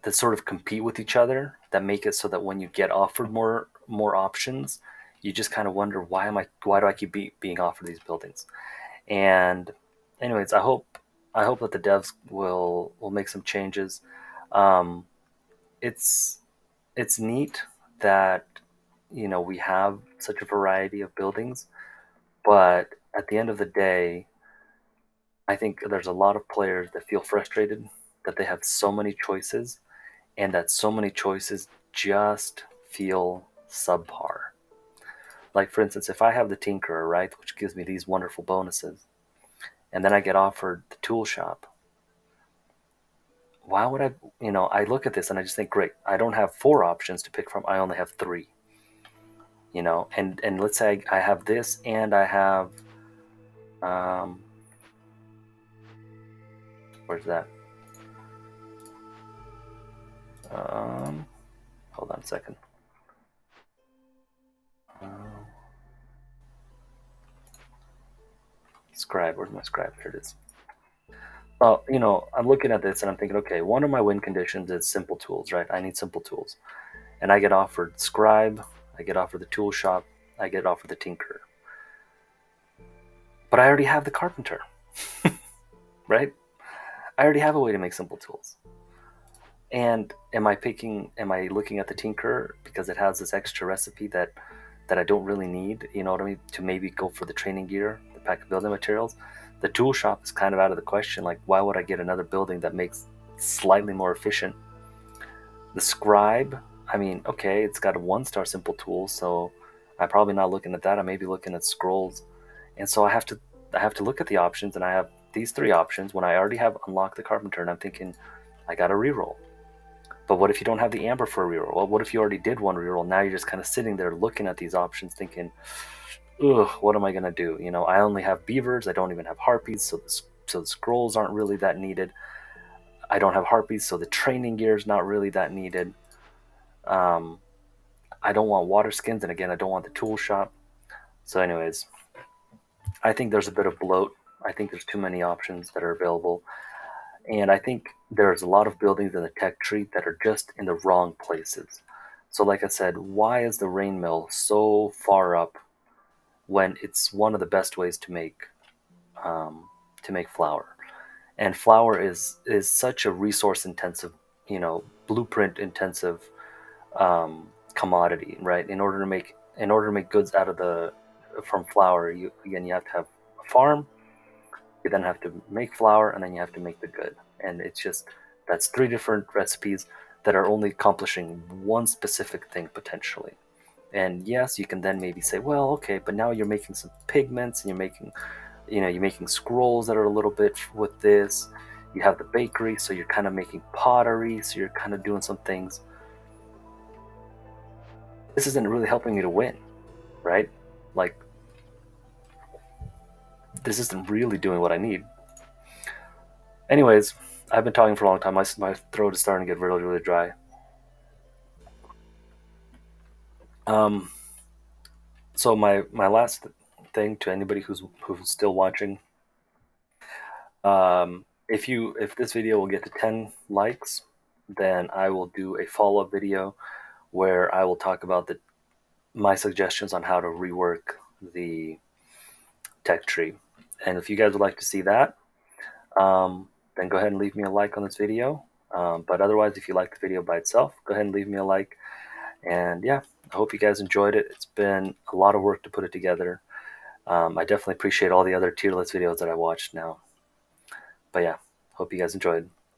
sort of compete with each other that make it so that when you get offered more options, you just kind of wonder why do I keep being offered these buildings? And anyways, I hope that the devs will make some changes. Um, it's it's neat that we have such a variety of buildings, but at the end of the day, I think there's a lot of players that feel frustrated that they have so many choices and that so many choices just feel subpar. Like, for instance, if I have the Tinkerer, right, which gives me these wonderful bonuses, and then I get offered the tool shop, why would I, I look at this and I just think, great, I don't have 4 options to pick from, I only have 3, and let's say I have this and I have, um, where's that? Um, Hold on a second. Um, Scribe, where's my scribe? Here it is. Well, I'm looking at this and I'm thinking, okay, one of my win conditions is simple tools, right? I need simple tools. And I get offered Scribe, I get offered the tool shop, I get offered the Tinker. But I already have the Carpenter, right? I already have a way to make simple tools. And am I looking at the Tinker because it has this extra recipe that I don't really need, you know what I mean, to maybe go for the training gear, the pack of building materials? The tool shop is kind of out of the question. Like, why would I get another building that makes slightly more efficient? The scribe, I mean, okay, it's got a 1 star simple tool, so I'm probably not looking at that. I may be looking at scrolls, and so I have to look at the options, and I have these 3 options when I already have unlocked the carpenter, and I'm thinking, I got to reroll. But what if you don't have the amber for a reroll? Well, what if you already did one reroll? Now you're just kind of sitting there looking at these options, thinking, ugh, what am I gonna do? I only have beavers. I don't even have harpies, so the scrolls aren't really that needed. I don't have harpies, so the training gear is not really that needed. Um, I don't want water skins, and again, I don't want the tool shop. So, anyways, I think there's a bit of bloat. I think there's too many options that are available, and I think there's a lot of buildings in the tech tree that are just in the wrong places. So, like I said, why is the rain mill so far up when it's one of the best ways um, to make flour? And flour is such a resource intensive, blueprint intensive commodity, right? In order to make goods out of the from flour, you have to have a farm. You then have to make flour, and then you have to make the good. And it's just that's 3 different recipes that are only accomplishing one specific thing potentially. And yes, you can then maybe say, well, okay, but now you're making some pigments, and you're making scrolls that are a little bit with this. You have the bakery, so you're kind of making pottery, so you're kind of doing some things. This isn't really helping me to win, right? Like, this isn't really doing what I need. Anyways, I've been talking for a long time. My throat is starting to get really, really dry. Um, so my last thing to anybody who's still watching, if this video will get to 10 likes, then I will do a follow up video where I will talk about my suggestions on how to rework the tech tree. And if you guys would like to see that, then go ahead and leave me a like on this video. But otherwise, if you like the video by itself, go ahead and leave me a like. And yeah, I hope you guys enjoyed it. It's been a lot of work to put it together. I definitely appreciate all the other tier list videos that I watched now. But yeah, hope you guys enjoyed.